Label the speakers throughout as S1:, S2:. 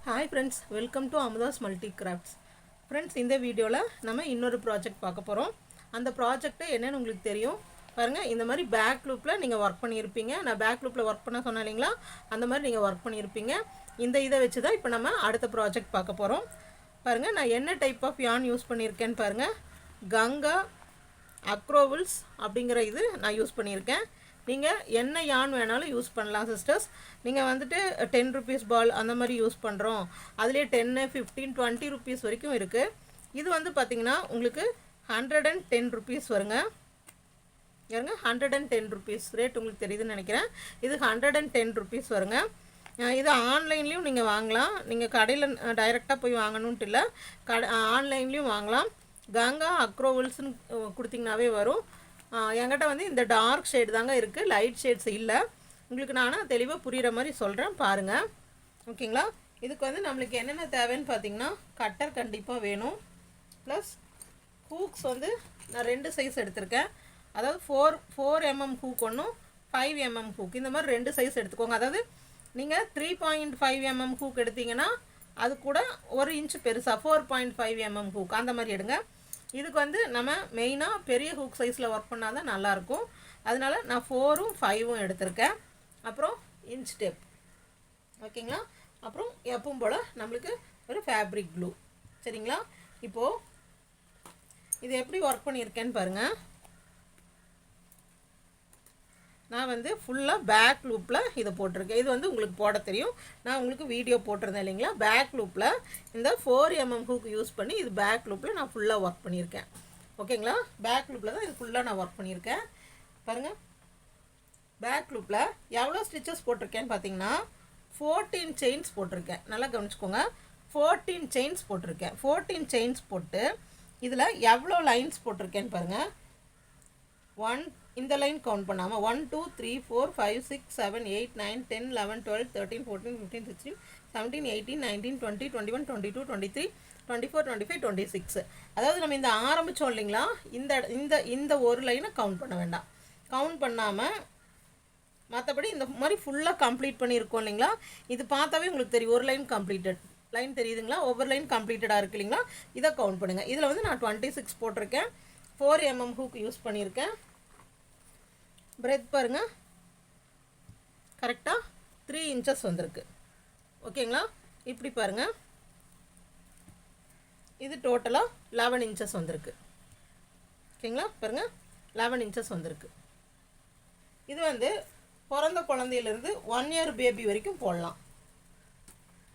S1: Hi friends, welcome to Amuda's Multi Crafts. Friends, இந்த வீடியோல நம்ம இன்னொரு ப்ராஜெக்ட் பார்க்க போறோம். அந்த ப்ராஜெக்ட் என்னன்னு உங்களுக்கு தெரியும். பாருங்க, இந்த மாதிரி பேக் லூப்ல நீங்க வர்க் பண்ணியிருப்பீங்க. நான் பேக் லூப்ல வர்க் பண்ண சொன்னேன் இல்லைங்களா? அந்த மாதிரி நீங்க வர்க் பண்ணியிருப்பீங்க. இந்த இதை வச்சு தான் இப்போ நம்ம அடுத்த ப்ராஜெக்ட் பார்க்க போறோம். பாருங்க, நான் என்ன டைப் ஆஃப் yarn யூஸ் பண்ணியிருக்கேன்னு பாருங்க. கங்கா அக்ரோவில்ஸ் அப்படிங்கிற இது நான் யூஸ் பண்ணியிருக்கேன். நீங்கள் என்ன yarn வேணாலும் யூஸ் பண்ணலாம் சிஸ்டர்ஸ். நீங்கள் வந்துட்டு 10 rupees பால் அந்த மாதிரி யூஸ் பண்ணுறோம், அதுலேயே 10, 15, 20 rupees வரைக்கும் இருக்குது. இது வந்து பார்த்திங்கன்னா உங்களுக்கு 110 rupees வருங்க. ஏங்க 110 rupees ரேட் உங்களுக்கு தெரியுதுன்னு நினைக்கிறேன். இது 110 rupees வருங்க. இது ஆன்லைன்லேயும் நீங்கள் வாங்கலாம். நீங்கள் கடையில் டைரெக்டாக போய் வாங்கணுன்ட்டு இல்லை, ஆன்லைன்லேயும் வாங்கலாம். கங்கா அக்ரோவில்ஸ்னு கொடுத்திங்கனாவே வரும். என்கிட்ட வந்து இந்த டார்க் ஷேட் தாங்க இருக்குது, லைட் ஷேட்ஸ் இல்லை. உங்களுக்கு நான் தெளிவாக புரிகிற மாதிரி சொல்கிறேன் பாருங்கள். ஓகேங்களா? இதுக்கு வந்து நம்மளுக்கு என்னென்ன தேவைன்னு பார்த்தீங்கன்னா, கட்டர் கண்டிப்பாக வேணும். ப்ளஸ் ஹூக்ஸ் வந்து நான் 2 சைஸ் எடுத்திருக்கேன். அதாவது 4 mm ஹூக் ஒன்றும் 5 mm ஹூக், இந்த மாதிரி 2 சைஸ் எடுத்துக்கோங்க. அதாவது நீங்கள் 3.5 mm ஹூக் எடுத்தீங்கன்னா அது கூட 1 inch பெருசாக 4.5 mm ஹூக் அந்த மாதிரி எடுங்க. இதுக்கு வந்து நம்ம மெயினாக பெரிய ஹூக் சைஸில் ஒர்க் பண்ணால் தான் நல்லாயிருக்கும். அதனால நான் 4ம் 5ம் எடுத்திருக்கேன். அப்புறம் இன்ச் டேப், ஓகேங்களா? அப்புறம் எப்பவும் போல் நம்மளுக்கு ஒரு ஃபேப்ரிக் க்ளூ, சரிங்களா? இப்போது இது எப்படி ஒர்க் பண்ணியிருக்கேன்னு பாருங்கள். நான் வந்து ஃபுல்லாக பேக் லூப்பில் இதை போட்டிருக்கேன். இது வந்து உங்களுக்கு போட தெரியும், நான் உங்களுக்கு வீடியோ போட்டிருந்தேன் இல்லைங்களா? பேக் லூப்பில் இந்த 4 mm ஹூக் யூஸ் பண்ணி இது பேக் லூப்பில் நான் ஃபுல்லாக ஒர்க் பண்ணியிருக்கேன். ஓகேங்களா? பேக் லூப்பில் தான் இது ஃபுல்லாக நான் ஒர்க் பண்ணியிருக்கேன். பாருங்கள், பேக் லூப்பில் எவ்வளோ ஸ்டிச்சஸ் போட்டிருக்கேன்னு பார்த்தீங்கன்னா 14 செயின்ஸ் போட்டிருக்கேன். நல்லா கவனிச்சுக்கோங்க, 14 செயின்ஸ் போட்டிருக்கேன். 14 செயின்ஸ் போட்டு இதில் எவ்வளோ லைன்ஸ் போட்டிருக்கேன்னு பாருங்கள். 1 இந்த லைன் கவுண்ட் பண்ணாமல் 1 2 3 4 5 6 7 8 9 10 11 12 13 14 15 16 17 18 19 20 21 22 23 24 25 26. அதாவது நம்ம இந்த ஆரம்பித்தோம் இல்லைங்களா, இந்த இந்த இந்த ஒரு லைனை கவுண்ட் பண்ண வேண்டாம். கவுண்ட் பண்ணாமல் மற்றபடி இந்த மாதிரி ஃபுல்லாக கம்ப்ளீட் பண்ணியிருக்கோம் இல்லைங்களா? இது பார்த்தாவே உங்களுக்கு தெரியும், ஒரு லைன் கம்ப்ளீட்டட் லைன் தெரியுதுங்களா? ஒவ்வொரு லைன் கம்ப்ளீட்டடாக இருக்குது இல்லைங்களா? இதை கவுண்ட் பண்ணுங்கள். இதில் வந்து நான் 26 போட்டிருக்கேன். 4 mm ஹூக் யூஸ் பண்ணியிருக்கேன். பிரெத் பாருங்கள், கரெக்டாக 3 inches வந்திருக்கு. ஓகேங்களா? இப்படி பாருங்கள், இது டோட்டலாக 11 inches வந்திருக்கு. ஓகேங்களா? பாருங்கள், 11 inches வந்திருக்கு. இது வந்து பிறந்த குழந்தையிலேருந்து 1 year பேபி வரைக்கும் போடலாம்.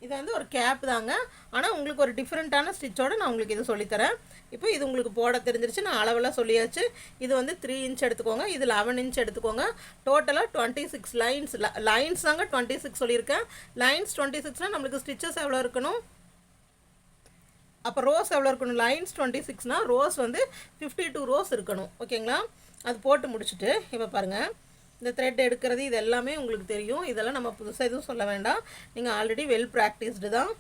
S1: இது வந்து ஒரு கேப் தாங்க, ஆனால் உங்களுக்கு ஒரு டிஃப்ரெண்ட்டான ஸ்டிச்சோடு நான் உங்களுக்கு இது சொல்லித்தரேன். இப்போ இது உங்களுக்கு போட தெரிஞ்சிருச்சு, நான் அளவெல்லாம் சொல்லியாச்சு. இது வந்து 3 inch எடுத்துக்கோங்க, இது 11 inch எடுத்துக்கோங்க. டோட்டலாக 26 லைன்ஸ். லைன்ஸ் தாங்க 26 சொல்லியிருக்கேன். லைன்ஸ் 26னால் நம்மளுக்கு ஸ்டிச்சஸ் எவ்வளோ இருக்கணும், அப்போ ரோஸ் எவ்வளோ இருக்கணும்? லைன்ஸ் 26னால் ரோஸ் வந்து 52 ரோஸ் இருக்கணும். ஓகேங்களா? அது போட்டு முடிச்சுட்டு இப்போ பாருங்கள், இந்த த்ரெட் எடுக்கிறது இது எல்லாமே உங்களுக்கு தெரியும். இதெல்லாம் நம்ம புதுசாக எதுவும் சொல்ல வேண்டாம், நீங்கள் ஆல்ரெடி வெல் ப்ராக்டிஸ்டு தான்.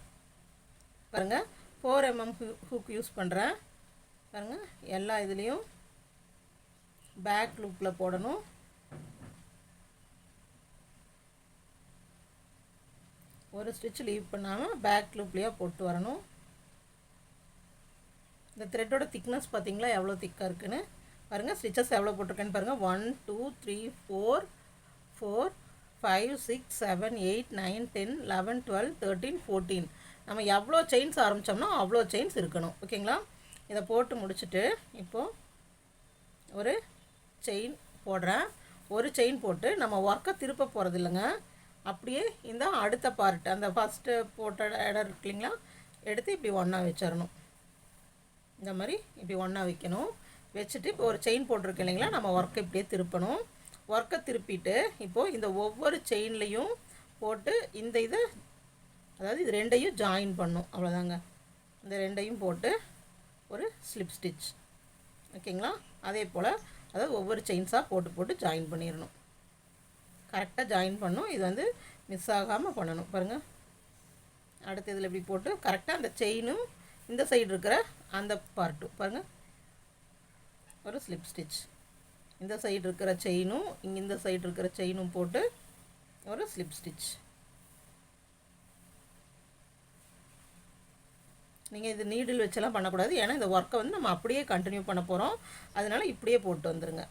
S1: பாருங்கள், 4 mm ஹூக் யூஸ் பண்ணுறேன். பாருங்கள், எல்லா இதுலேயும் பேக் லூப்பில் போடணும். ஒரு ஸ்டிச் லீவ் பண்ணாமல் பேக் லூப்லேயே போட்டு வரணும். இந்த த்ரெட்டோட திக்னஸ் பார்த்தீங்களா எவ்வளோ திக்காக இருக்குன்னு பாருங்கள். ஸ்டிச்சஸ் எவ்வளோ போட்டிருக்கேன்னு பாருங்கள். 1 2 3 4 4 5 6 7 8 9 10 11 12 13 14. நம்ம எவ்வளோ செயின்ஸ் ஆரம்பித்தோம்னா அவ்வளோ செயின்ஸ் இருக்கணும். ஓகேங்களா? இதை போட்டு முடிச்சுட்டு இப்போது ஒரு செயின் போடுறேன். ஒரு செயின் போட்டு நம்ம ஒர்க்கை திருப்ப போகிறது இல்லைங்க, அப்படியே இந்த அடுத்த பார்ட் அந்த ஃபஸ்ட்டு போட்ட இடம் இருக்கு இல்லைங்களா, எடுத்து இப்படி ஒன்றா வச்சிடணும். இந்த மாதிரி இப்படி ஒன்றா வைக்கணும். வச்சுட்டு இப்போ ஒரு செயின் போட்டிருக்கு இல்லைங்களா, நம்ம ஒர்க்கை இப்படியே திருப்பணும். ஒர்க்கை திருப்பிட்டு இப்போது இந்த ஒவ்வொரு செயின்லேயும் போட்டு இந்த இதை, அதாவது இது 2ஐயும் ஜாயின் பண்ணும். அவ்வளோதாங்க, இந்த 2ஐயும் போட்டு ஒரு ஸ்லிப் ஸ்டிச். ஓகேங்களா? அதே போல் அதாவது ஒவ்வொரு செயின்ஸாக போட்டு போட்டு ஜாயின் பண்ணிடணும். கரெக்டாக ஜாயின் பண்ணணும். இது வந்து மிஸ் ஆகாமல் பண்ணணும். பாருங்கள், அடுத்த இதில் இப்படி போட்டு கரெக்டாக அந்த செயினும் இந்த சைடு இருக்கிற அந்த பார்ட்டும் பாருங்கள், ஒரு ஸ்லிப் ஸ்டிச். இந்த சைடு இருக்கிற செயினும் இங்கே இந்த சைடு இருக்கிற செயினும் போட்டு ஒரு ஸ்லிப் ஸ்டிச். நீங்கள் இது நீடில் வச்செல்லாம் பண்ணக்கூடாது, ஏன்னா இந்த ஒர்க்கை வந்து நம்ம அப்படியே கண்டினியூ பண்ண போகிறோம். அதனால் இப்படியே போட்டு வந்துடுங்க.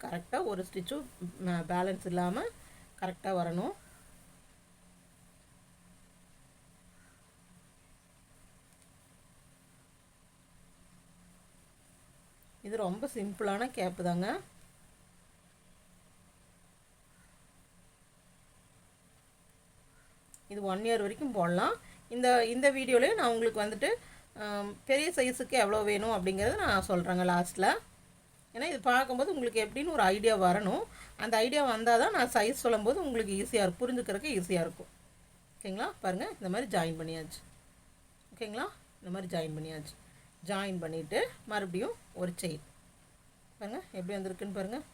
S1: கரெக்டாக ஒரு ஸ்டிச்சும் பேலன்ஸ் இல்லாமல் கரெக்டாக வரணும். இது ரொம்ப சிம்பிளான கேப்பு தாங்க. இது 1 இயர் வரைக்கும் போடலாம். இந்த வீடியோலேயே நான் உங்களுக்கு வந்துட்டு பெரிய சைஸுக்கு எவ்வளோ வேணும் அப்படிங்கிறது நான் சொல்கிறேங்க லாஸ்ட்டில். ஏன்னா இது பார்க்கும்போது உங்களுக்கு எப்படின்னு ஒரு ஐடியா வரணும். அந்த ஐடியா வந்தால் தான் நான் சைஸ் சொல்லும்போது உங்களுக்கு ஈஸியாக இருக்கும், புரிஞ்சுக்கிறதுக்கு ஈஸியாக இருக்கும். ஓகேங்களா? பாருங்கள், இந்த மாதிரி ஜாயின் பண்ணியாச்சு. ஓகேங்களா? இந்த மாதிரி ஜாயின் பண்ணியாச்சு. ஜாயின் பண்ணிவிட்டு மறுபடியும் ஒரு செயின் பாருங்கள் எப்படி வந்திருக்குன்னு பாருங்கள்.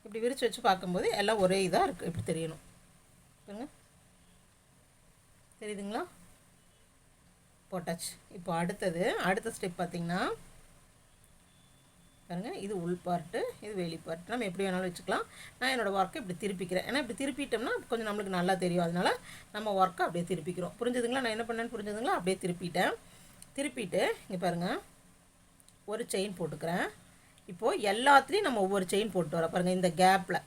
S1: இப்படி விரித்து வச்சு பார்க்கும்போது எல்லாம் ஒரே இதாக இருக்குது, இப்படி தெரியணும். பாருங்கள், தெரியுதுங்களா? போட்டாச்சு. இப்போ அடுத்த ஸ்டெப் பார்த்திங்கன்னா பாருங்கள், இது உள் பார்ட்டு, இது வெளி பார்ட். நம்ம எப்படி வேணாலும் வச்சுக்கலாம். நான் என்னோடய ஒர்க்கை இப்படி திருப்பிக்கிறேன். ஏன்னா இப்படி திருப்பிட்டோம்னா கொஞ்சம் நம்மளுக்கு நல்லா தெரியும். அதனால் நம்ம ஒர்க்கை அப்படியே திருப்பிக்கிறோம். புரிஞ்சுதுங்களா? நான் என்ன பண்ணேன்னு புரிஞ்சுதுங்களா? அப்படியே திருப்பிட்டு இங்கே பாருங்கள், ஒரு செயின் போட்டுக்கிறேன். இப்போது எல்லாத்துலேயும் நம்ம ஒவ்வொரு செயின் போட்டு வரோம். பாருங்கள், இந்த கேப்பில்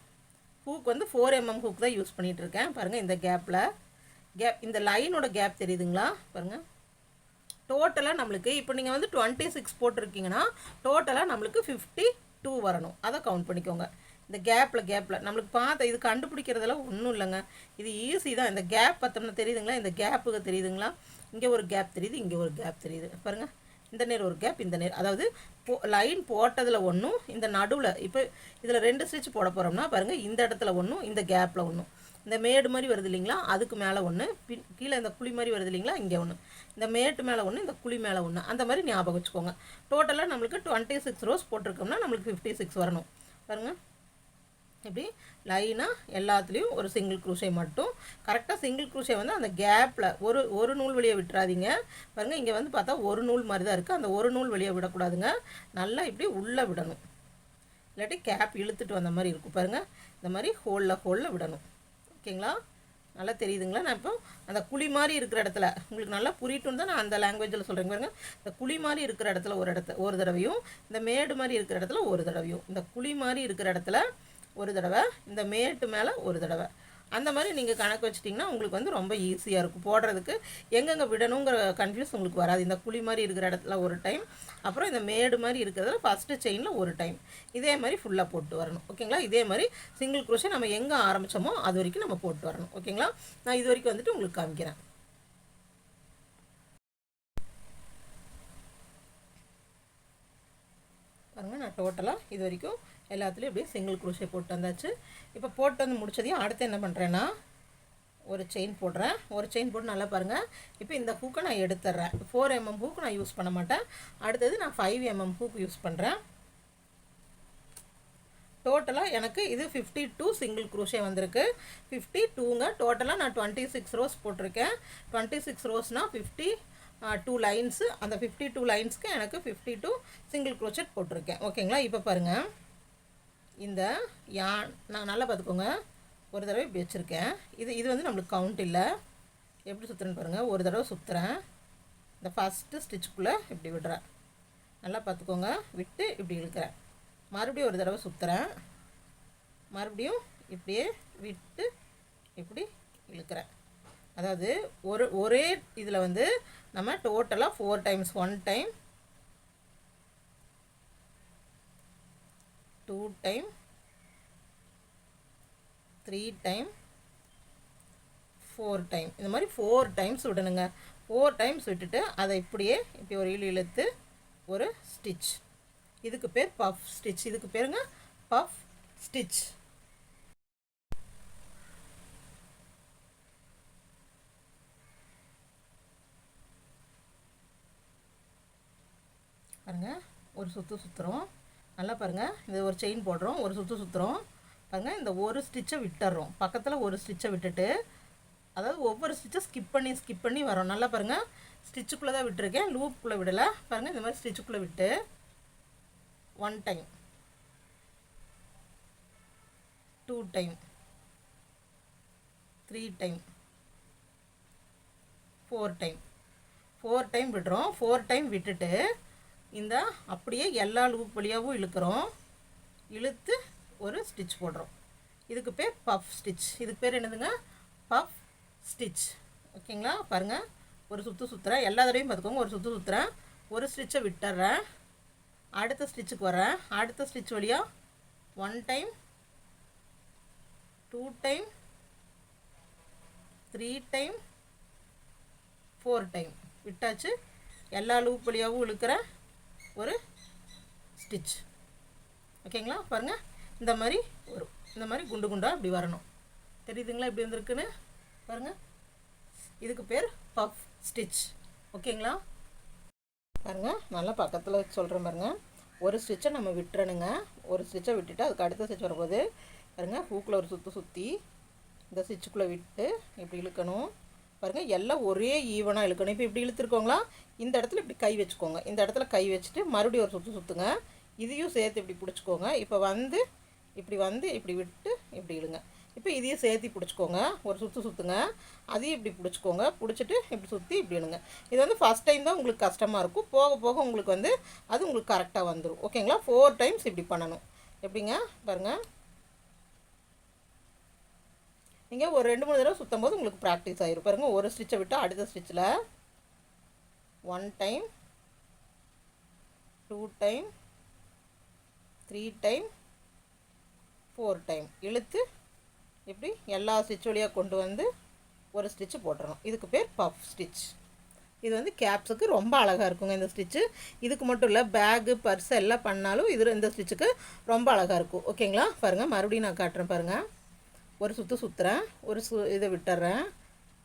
S1: ஹூக் வந்து 4mm ஹூக் தான் யூஸ் பண்ணிகிட்ருக்கேன். பாருங்கள், இந்த கேப் இந்த லைனோட கேப் தெரியுதுங்களா? பாருங்கள், டோட்டலாக நம்மளுக்கு இப்போ நீங்கள் வந்து 26 போட்டிருக்கீங்கன்னா டோட்டலாக நம்மளுக்கு 52 வரணும். அதை கவுண்ட் பண்ணிக்கோங்க. இந்த கேப்பில் நம்மளுக்கு பார்த்த இது கண்டுபிடிக்கிறதெல்லாம் ஒன்றும் இல்லைங்க. இது ஈஸி தான். இந்த கேப் பார்த்தோம்னா தெரியுதுங்களா? இந்த கேப்புக்கு தெரியுதுங்களா? இங்கே ஒரு கேப் தெரியுது, இங்கே ஒரு கேப் தெரியுது. பாருங்கள், இந்த நேர் ஒரு கேப், இந்த நேர், அதாவது லைன் போட்டதில் ஒன்றும், இந்த நடுவில் இப்போ இதில் 2 ஸ்டிச் போட போகிறோம்னா பாருங்கள், இந்த இடத்துல ஒன்றும், இந்த கேப்பில் ஒன்றும், இந்த மேடு மாதிரி வருது இல்லைங்களா, அதுக்கு மேலே ஒன்று, கீழே இந்த குழி மாதிரி வருது இல்லைங்களா, இங்கே ஒன்று, இந்த மேட்டு மேலே ஒன்று, இந்த குழி மேலே ஒன்று, அந்த மாதிரி ஞாபகம் வச்சுக்கோங்க. டோட்டலாக நம்மளுக்கு 26 ரோஸ் போட்டிருக்கோம்னா நம்மளுக்கு 56 வரணும். பாருங்கள், இப்படி லைனாக எல்லாத்துலேயும் ஒரு சிங்கிள் க்ரூஷே மட்டும். கரெக்டாக சிங்கிள் க்ரூஷே வந்து அந்த கேப்பில் ஒரு நூல் வெளியே விட்டுறாதீங்க. பாருங்கள், இங்கே வந்து பார்த்தா ஒரு நூல் மாதிரி தான் இருக்குது. அந்த ஒரு நூல் வெளியே விடக்கூடாதுங்க. நல்லா இப்படி உள்ளே விடணும், இல்லாட்டி கேப் இழுத்துட்டு வந்த மாதிரி இருக்கும். பாருங்கள், இந்த மாதிரி ஹோலில் விடணும். ஓகேங்களா? நல்லா தெரியுதுங்களா? நான் இப்போ அந்த குழி மாதிரி இருக்கிற இடத்துல உங்களுக்கு நல்லா புரியட்டும் தான் நான் அந்த லாங்குவேஜில் சொல்கிறேங்க. பாருங்கள், இந்த குழி மாதிரி இருக்கிற இடத்துல ஒரு தடவையும், இந்த மேடு மாதிரி இருக்கிற இடத்துல ஒரு தடவையும், இந்த குழி மாதிரி இருக்கிற இடத்துல ஒரு தடவை, இந்த மேட்டு மேலே ஒரு தடவை, அந்த மாதிரி நீங்கள் கணக்கு வச்சிட்டிங்கன்னா உங்களுக்கு வந்து ரொம்ப ஈஸியாக இருக்கும் போடுறதுக்கு. எங்கெங்கே விடணுங்கிற கன்ஃபியூஸ் உங்களுக்கு வராது. இந்த குழி மாதிரி இருக்கிற இடத்துல ஒரு டைம், அப்புறம் இந்த மேடு மாதிரி இருக்கிறதுல ஃபஸ்ட்டு செயினில் ஒரு டைம், இதே மாதிரி ஃபுல்லாக போட்டு வரணும். ஓகேங்களா? இதே மாதிரி சிங்கிள் க்ரோஷே நம்ம எங்கே ஆரம்பித்தோமோ அது வரைக்கும் நம்ம போட்டு வரணும். ஓகேங்களா? நான் இது வரைக்கும் வந்துட்டு உங்களுக்கு காமிக்கிறேன். பாருங்கள், நான் டோட்டலாக இது வரைக்கும் எல்லாத்துலேயும் இப்படியே சிங்கிள் க்ரூஷே போட்டு வந்தாச்சு. இப்போ போட்டு வந்து முடிச்சதையும் அடுத்து என்ன பண்ணுறேன்னா ஒரு செயின் போடுறேன். ஒரு செயின் போட்டு நல்லா பாருங்கள். இப்போ இந்த ஹூக்கை நான் எடுத்துட்றேன். 4mm ஹூக்கு நான் யூஸ் பண்ண மாட்டேன். அடுத்தது நான் 5mm ஹூக் யூஸ் பண்ணுறேன். டோட்டலாக எனக்கு இது 52 சிங்கிள் க்ரூஷே வந்திருக்கு. 52ங்க. டோட்டலாக நான் 26 ரோஸ் போட்டிருக்கேன். 26 ரோஸ்னால் 52 லைன்ஸு. அந்த 52 லைன்ஸ்க்கு எனக்கு 52 சிங்கிள் க்ரோச்சட் போட்டிருக்கேன். ஓகேங்களா? இப்போ பாருங்கள், இந்த நான் நல்லா பார்த்துக்கோங்க. ஒரு தடவை இப்படி வச்சுருக்கேன். இது வந்து நம்மளுக்கு கவுண்ட் இல்லை. எப்படி சுற்றுறேன்னு பாருங்கள். ஒரு தடவை சுற்றுறேன், இந்த ஃபஸ்ட்டு ஸ்டிச்சுக்குள்ளே இப்படி விடுறேன். நல்லா பார்த்துக்கோங்க. விட்டு இப்படி இழுக்கிறேன். மறுபடியும் ஒரு தடவை சுற்றுறேன், மறுபடியும் இப்படியே விட்டு இப்படி இழுக்கிறேன். அதாவது ஒரே இதில் வந்து நம்ம டோட்டலாக 4 times, 1 time, 2 time, 3 time, 4 time, இந்த மாதிரி 4 டைம்ஸ் விடணுங்க. 4 டைம்ஸ் விட்டுட்டு அதை இப்படியே இப்படி ஒரு இழுத்து ஒரு ஸ்டிச். இதுக்கு பேர் பஃப் ஸ்டிச். இதுக்கு பேருங்க பஃப் ஸ்டிச். பாருங்கள், ஒரு சுற்றுறோம். நல்லா பாருங்கள், இந்த ஒரு செயின் போடுறோம், ஒரு சுற்றுறோம். பாருங்கள், இந்த ஒரு ஸ்டிச்சை விட்டுறோம். பக்கத்தில் ஒரு ஸ்டிச்சை விட்டுட்டு, அதாவது ஒவ்வொரு ஸ்டிச்சை ஸ்கிப் பண்ணி வரோம். நல்லா பாருங்கள், ஸ்டிச்சுக்குள்ளே தான் விட்டுருக்கேன், லூப்புக்குள்ளே விடலை. பாருங்கள், இந்த மாதிரி ஸ்டிச்சுக்குள்ளே விட்டு 1 time, 2 time, 3 time 4 time 4 time விடுறோம். 4 டைம் விட்டுட்டு இந்த அப்படியே எல்லா லூப் வழியாகவும் இழுக்கிறோம். இழுத்து ஒரு ஸ்டிச் போடுறோம். இதுக்கு பேர் பஃப் ஸ்டிச். இதுக்கு பேர் என்னதுங்க? Puff stitch. ஓகேங்களா? பாருங்கள், ஒரு சுற்று சுற்றுறேன். எல்லா தடவையும் பார்த்துக்கோங்க. ஒரு சுற்று சுற்றுறேன், ஒரு ஸ்டிச்சை விட்டுறேன், அடுத்த ஸ்டிச்சுக்கு வரேன். அடுத்த ஸ்டிச் வழியாக 1 டைம் 2 டைம் 3 டைம் 4 டைம் விட்டாச்சு. எல்லா லூப் வழியாகவும் இழுக்கிற ஒரு ஸ்டிச். ஓகேங்களா? பாருங்கள், இந்த மாதிரி வரும். இந்த மாதிரி குண்டு குண்டாக இப்படி வரணும். தெரியுதுங்களா இப்படி வந்துருக்குன்னு? பாருங்கள், இதுக்கு பேர் பஃப் ஸ்டிச். ஓகேங்களா? பாருங்கள், நல்லா பக்கத்தில் சொல்கிறேன் பாருங்கள். ஒரு ஸ்டிச்சை நம்ம விட்டுறணுங்க. ஒரு ஸ்டிச்சை விட்டுட்டு அதுக்கு அடுத்த ஸ்டிச் வரும்போது பாருங்கள், ஹூக்கில் ஒரு சுற்றி சுற்றி இந்த ஸ்டிச்சுக்குள்ளே விட்டு இப்படி இழுக்கணும். பாருங்கள், எல்லாம் ஒரே ஈவனாக இழுக்கணும். இப்போ இப்படி இழுத்துருக்கோங்களா, இந்த இடத்துல இப்படி கை வச்சுக்கோங்க. இந்த இடத்துல கை வச்சுட்டு மறுபடியும் ஒரு சுற்று சுற்றுங்க. இதையும் சேர்த்து இப்படி பிடிச்சிக்கோங்க. இப்போ வந்து இப்படி விட்டு இப்படி இழுங்க. இப்போ இதையும் சேர்த்து பிடிச்சிக்கோங்க. ஒரு சுற்று சுற்றுங்க. அதையும் இப்படி பிடிச்சிக்கோங்க. பிடிச்சிட்டு இப்படி சுற்றி இப்படி இழுங்க. இது வந்து ஃபஸ்ட் டைம் தான் உங்களுக்கு கஷ்டமாக இருக்கும். போக போக உங்களுக்கு வந்து அது உங்களுக்கு கரெக்டாக வந்துடும். ஓகேங்களா? 4 டைம்ஸ் இப்படி பண்ணணும். எப்படிங்க பாருங்கள், நீங்கள் ஒரு 2-3 தடவை சுற்றும் போது உங்களுக்கு ப்ராக்டிஸ் ஆகிரும். பாருங்கள், ஒரு ஸ்டிச்சை விட்டு அடுத்த ஸ்டிச்சில் 1 டைம் 2 டைம் 3 டைம் 4 டைம் இழுத்து இப்படி எல்லா ஸ்டிச் வழியாக கொண்டு வந்து ஒரு ஸ்டிச்சு போட்டுறணும். இதுக்கு பேர் பஃப் ஸ்டிச். இது வந்து கேப்ஸுக்கு ரொம்ப அழகாக இருக்குங்க இந்த ஸ்டிச்சு. இதுக்கு மட்டும் இல்லை, பேகு பர்ஸ் எல்லாம் பண்ணாலும் இந்த ஸ்டிச்சுக்கு ரொம்ப அழகாக இருக்கும். ஓகேங்களா? பாருங்கள், மறுபடியும் நான் காட்டுறேன். பாருங்கள், ஒரு சுற்று சுற்றுறேன், ஒரு இதை விட்டுறேன்.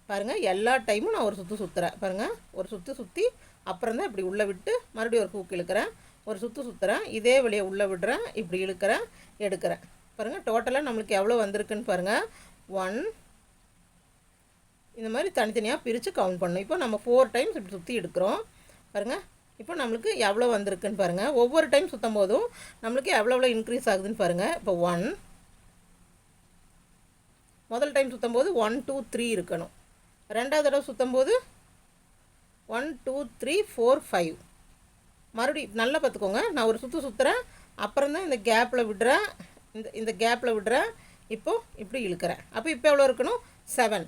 S1: பாருங்கள், எல்லா டைமும் நான் ஒரு சுற்று சுற்றுறேன். பாருங்கள், ஒரு சுற்று சுற்றி அப்புறம் தான் இப்படி உள்ளே விட்டு மறுபடியும் ஒரு ஹூக் இழுக்கிறேன். ஒரு சுற்று சுற்றுறேன், இதே வழியை உள்ளே விடுறேன், இப்படி இழுக்கிறேன், எடுக்கிறேன். பாருங்கள், டோட்டலாக நம்மளுக்கு எவ்வளோ வந்திருக்குன்னு பாருங்கள். 1 இந்த மாதிரி தனித்தனியாக பிரித்து கவுண்ட் பண்ணணும். இப்போ நம்ம 4 டைம்ஸ் இப்படி சுற்றி எடுக்கிறோம். பாருங்கள், இப்போ நம்மளுக்கு எவ்வளோ வந்திருக்குன்னு பாருங்கள். ஒவ்வொரு டைம் சுற்றும் போதும் நம்மளுக்கு எவ்வளோ இன்க்ரீஸ் ஆகுதுன்னு பாருங்கள். இப்போ 1 முதல் டைம் சுற்றும் போது 1 2 3 இருக்கணும். ரெண்டாவது தடவை சுற்றும் போது 1 2 3 4 5. மறுபடியும் நல்லா பார்த்துக்கோங்க. நான் ஒரு சுற்று சுற்றுறேன், அப்புறம் தான் இந்த கேப்பில் விடுறேன், இந்த கேப்பில் விடுறேன், இப்போது இப்படி இழுக்கிறேன். அப்போ இப்போ எவ்வளோ இருக்கணும்? 7.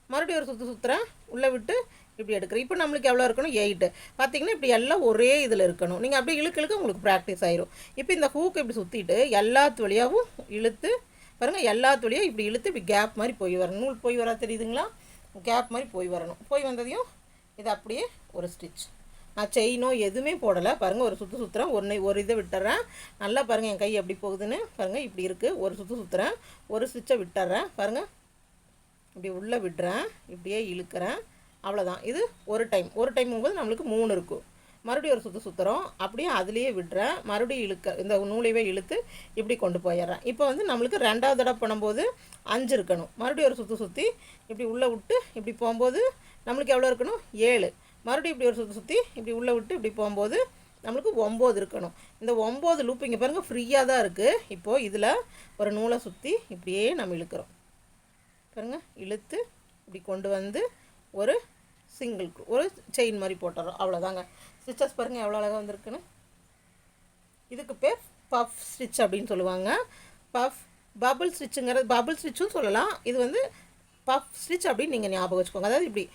S1: மறுபடியும் ஒரு சுற்று சுற்றுறேன், உள்ளே விட்டு இப்படி எடுக்கிறேன். இப்போ நம்மளுக்கு எவ்வளோ இருக்கணும்? 8. பார்த்தீங்கன்னா இப்படி எல்லாம் ஒரே இதில் இருக்கணும். நீங்கள் அப்படியே இழுக்க உங்களுக்கு ப்ராக்டிஸ் ஆயிரும். இப்போ இந்த ஹூக் இப்படி சுற்றிட்டு எல்லாத்து வழியாகவும் இழுத்து பாருங்கள், எல்லாத்து வழியாக இப்படி இழுத்து இப்படி கேப் மாதிரி போய் வரணும். நூல் போய் வரா தெரியுதுங்களா? கேப் மாதிரி போய் வரணும். போய் வந்ததையும் இது அப்படியே ஒரு ஸ்டிச். நான் செயினோ எதுவுமே போடலை. பாருங்கள், ஒரு சுற்று சுற்றுறேன், ஒரு இதை விட்டுறேன். நல்லா பாருங்கள் என் கை எப்படி போகுதுன்னு. பாருங்கள், இப்படி இருக்குது. ஒரு சுற்று சுற்றுறேன், ஒரு ஸ்டிச்சை விட்டுறேன். பாருங்கள், இப்படி உள்ளே விடுறேன், இப்படியே இழுக்கிறேன். அவ்வளோதான். இது ஒரு டைம் போது நம்மளுக்கு 3 இருக்கும். மறுபடியும் ஒரு சுற்று சுற்றுறோம், அப்படியே அதுலேயே விடுறேன், மறுபடியும் இந்த நூலையே இழுத்து இப்படி கொண்டு போயிடுறேன். இப்போ வந்து நம்மளுக்கு 2வது தடவை பண்ணும்போது 5 இருக்கணும். மறுபடியும் ஒரு சுற்று சுற்றி இப்படி உள்ளே விட்டு இப்படி போகும்போது நம்மளுக்கு எவ்வளோ இருக்கணும்? 7. மறுபடியும் இப்படி ஒரு சுற்றி சுற்றி இப்படி உள்ளே விட்டு இப்படி போகும்போது நம்மளுக்கு 9 இருக்கணும். இந்த 9 லூப் இங்கே பாருங்கள் ஃப்ரீயாக தான் இருக்குது. இப்போது இதில் ஒரு நூலை சுற்றி இப்படியே நம்ம இழுக்கிறோம். பாருங்கள், இழுத்து இப்படி கொண்டு வந்து ஒரு ஒரு செயின் மாதிரி போட்டுறோம். அவ்வளோதாங்க. ஸ்டிச்சஸ் பாருங்கள் எவ்வளோ அழகாக வந்திருக்குன்னு. இதுக்கு பேர் பஃப் ஸ்டிச் அப்படின்னு சொல்லுவாங்க. பபுள் ஸ்டிச்சுங்கிறது பபுள் ஸ்டிச்சும் சொல்லலாம். இது வந்து பஃப் ஸ்டிச் அப்படின்னு நீங்கள் ஞாபகம் வச்சுக்கோங்க. அதாவது இப்படி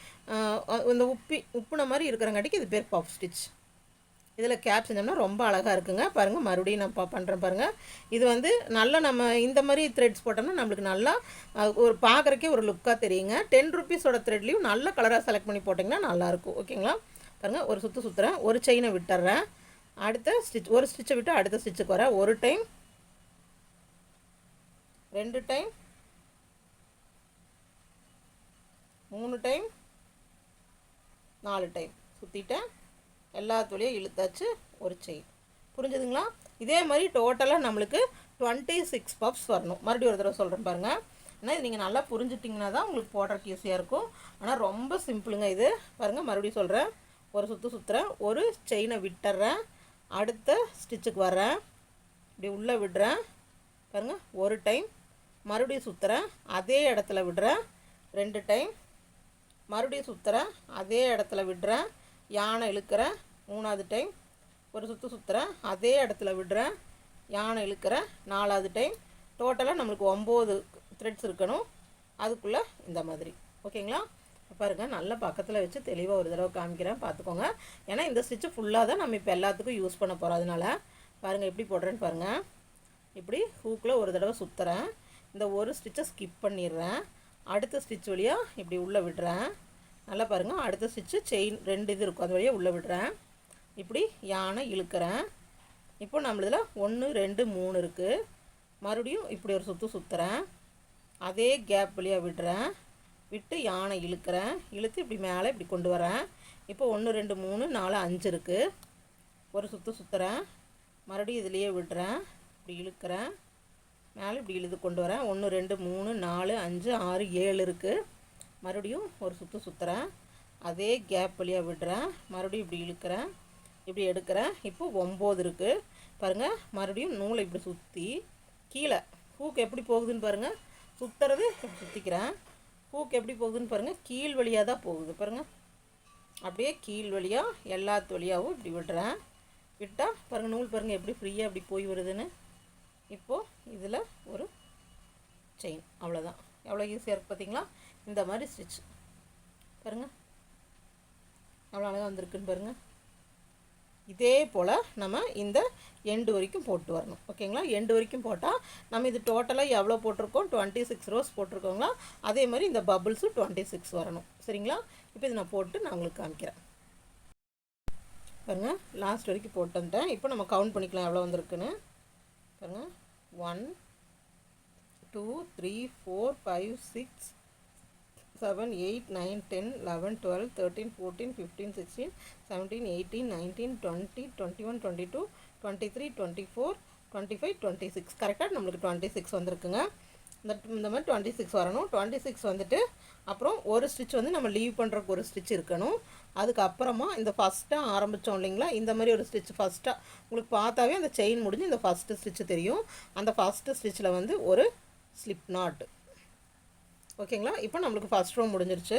S1: இந்த உப்புன மாதிரி இருக்கிறங்காட்டிக்கு இது பேர் பஃப் ஸ்டிச். இதில் கேப் செஞ்சோம்னா ரொம்ப அழகாக இருக்குங்க. பாருங்கள், மறுபடியும் நான் பண்ணுறேன் பாருங்கள். இது வந்து நல்லா நம்ம இந்த மாதிரி த்ரெட்ஸ் போட்டோம்னா நம்மளுக்கு நல்லா ஒரு பார்க்குறக்கே ஒரு லுக்காக தெரியுங்க. 10 ருபீஸோட த்ரெட்லேயும் நல்ல கலராக செலக்ட் பண்ணி போட்டிங்கன்னா நல்லாயிருக்கும். ஓகேங்களா? பாருங்கள், ஒரு சுற்றுறேன், ஒரு செயினை விட்டுறேன், அடுத்த ஸ்டிச் ஒரு ஸ்டிச்சை விட்டு அடுத்த ஸ்டிச்சுக்கு வரேன். 1 டைம் 2 டைம் 3 டைம் 4 டைம் சுற்றிட்டேன். எல்லாத்துலேயும் இழுத்தாச்சு, ஒரு செயின். புரிஞ்சுதுங்களா? இதே மாதிரி டோட்டலாக நம்மளுக்கு 26 பஃப்ஸ் வரணும். மறுபடியும் ஒரு தடவை சொல்கிறேன் பாருங்கள். ஏன்னா இது நீங்கள் நல்லா புரிஞ்சுட்டிங்கன்னா தான் உங்களுக்கு போடுறதுக்கு ஈஸியாக இருக்கும். ஆனால் ரொம்ப சிம்பிளுங்க இது. பாருங்கள், மறுபடியும் சொல்கிறேன். ஒரு சுற்றுறேன், ஒரு செயினை விட்டுறேன், அடுத்த ஸ்டிச்சுக்கு வரேன், இப்படி உள்ளே விடுறேன். பாருங்கள், ஒரு டைம் மறுபடியும் சுற்றுறேன், அதே இடத்துல விடுறேன், 2 டைம், மறுபடியும் சுற்றுறேன், அதே இடத்துல விடுறேன், யானை இழுக்கிறேன், 3வது டைம், ஒரு சுற்றுறேன், அதே இடத்துல விடுறேன், யானை இழுக்கிறேன், 4வது டைம். டோட்டலாக நம்மளுக்கு 9 த்ரெட்ஸ் இருக்கணும். அதுக்குள்ளே இந்த மாதிரி. ஓகேங்களா? பாருங்கள், நல்ல பக்கத்தில் வச்சு தெளிவாக ஒரு தடவை காமிக்கிறேன், பார்த்துக்கோங்க. ஏன்னா இந்த ஸ்டிச்சு ஃபுல்லாக தான் நம்ம இப்போ எல்லாத்துக்கும் யூஸ் பண்ண போகிறோம். அதனால் பாருங்கள் எப்படி போடுறேன்னு பாருங்கள். இப்படி ஹூக்கில் ஒரு தடவை சுற்றுறேன், இந்த ஒரு ஸ்டிச்சை ஸ்கிப் பண்ணிடுறேன், அடுத்த ஸ்டிச் வழியாக இப்படி உள்ளே விடுறேன். நல்லா பாருங்கள், அடுத்த ஸ்டிச்சு செயின் 2 இது இருக்கும், அது வழியாக உள்ளே விடுறேன், இப்படி யானை இழுக்கிறேன். இப்போ நம்மளதில் 1 2 3 இருக்குது. மறுபடியும் இப்படி ஒரு சுற்றுறேன், அதே கேப் வழியாக விடுறேன், விட்டு யானை இழுக்கிறேன், இழுத்து இப்படி மேலே இப்படி கொண்டு வரேன். இப்போ 1 2 3 4 5 இருக்குது. ஒரு சுற்றுறேன், மறுபடியும் இதுலேயே விடுறேன், இப்படி இழுக்கிறேன், மேலே இப்படி இழுத்து கொண்டு வரேன். 1 2 3 4 5 6 7 இருக்குது. மறுபடியும் ஒரு சுற்றுறேன், அதே கேப் வழியாக விடுறேன், மறுபடியும் இப்படி இழுக்கிறேன், இப்படி எடுக்கிறேன். இப்போ 9 இருக்குது. பாருங்கள், மறுபடியும் நூலை இப்படி சுற்றி கீழே ஹூக் எப்படி போகுதுன்னு பாருங்கள். சுற்றுறது இப்படி சுற்றிக்கிறேன், ஹூக் எப்படி போகுதுன்னு பாருங்கள், கீழ் வழியாக தான் போகுது பாருங்கள். அப்படியே கீழ் வழியாக எல்லாத்து வழியாகவும் இப்படி விடுறேன். விட்டால் பாருங்கள், நூல் பாருங்கள் எப்படி ஃப்ரீயாக இப்படி போய் வருதுன்னு. இப்போது இதில் ஒரு செயின், அவ்வளோதான். எவ்வளோ ஈஸியாக இருக்குது பார்த்தீங்களா? இந்த மாதிரி ஸ்டிச் பாருங்கள், எவ்வளோ அழகாக வந்திருக்குன்னு பாருங்கள். இதே போல் நம்ம இந்த எண்டு வரைக்கும் போட்டு வரணும். ஓகேங்களா? எண்டு வரைக்கும் போட்டால் நம்ம இது டோட்டலாக எவ்வளோ போட்டிருக்கோம், 26 ரோஸ் போட்டிருக்கோங்களா, அதே மாதிரி இந்த பபுள்ஸும் 26 வரணும். சரிங்களா? இப்போ இது நான் போட்டு நான் உங்களுக்கு காமிக்கிறேன் பாருங்கள். லாஸ்ட் வரைக்கும் போட்டு வந்துட்டேன். இப்போ நம்ம கவுண்ட் பண்ணிக்கலாம் எவ்வளோ வந்திருக்குன்னு பாருங்கள். 1 2 3 4 5 6 7 8 9 10 11 12 13 14 15 16 17 18 19 20 21 22 23 24 25 26 கரெக்டாக நம்மளுக்கு 26 வந்திருக்குங்க. இந்த மாதிரி 26 வரணும். 26 வந்துட்டு அப்புறம் ஒரு ஸ்டிச் வந்து நம்ம லீவ் பண்ணுறதுக்கு ஒரு ஸ்டிச் இருக்கணும். அதுக்கப்புறமா இந்த ஃபஸ்ட்டாக ஆரம்பித்தோம் இல்லைங்களா, இந்த மாதிரி ஒரு ஸ்டிச் ஃபஸ்ட்டாக உங்களுக்கு பார்த்தாவே அந்த செயின் முடிஞ்சு இந்த ஃபஸ்ட்டு ஸ்டிச்சு தெரியும். அந்த ஃபஸ்ட்டு ஸ்டிச்சில் வந்து ஒரு ஸ்லிப் நாட். ஓகேங்களா? இப்போ நம்மளுக்கு ஃபஸ்ட் ரோ முடிஞ்சிருச்சு.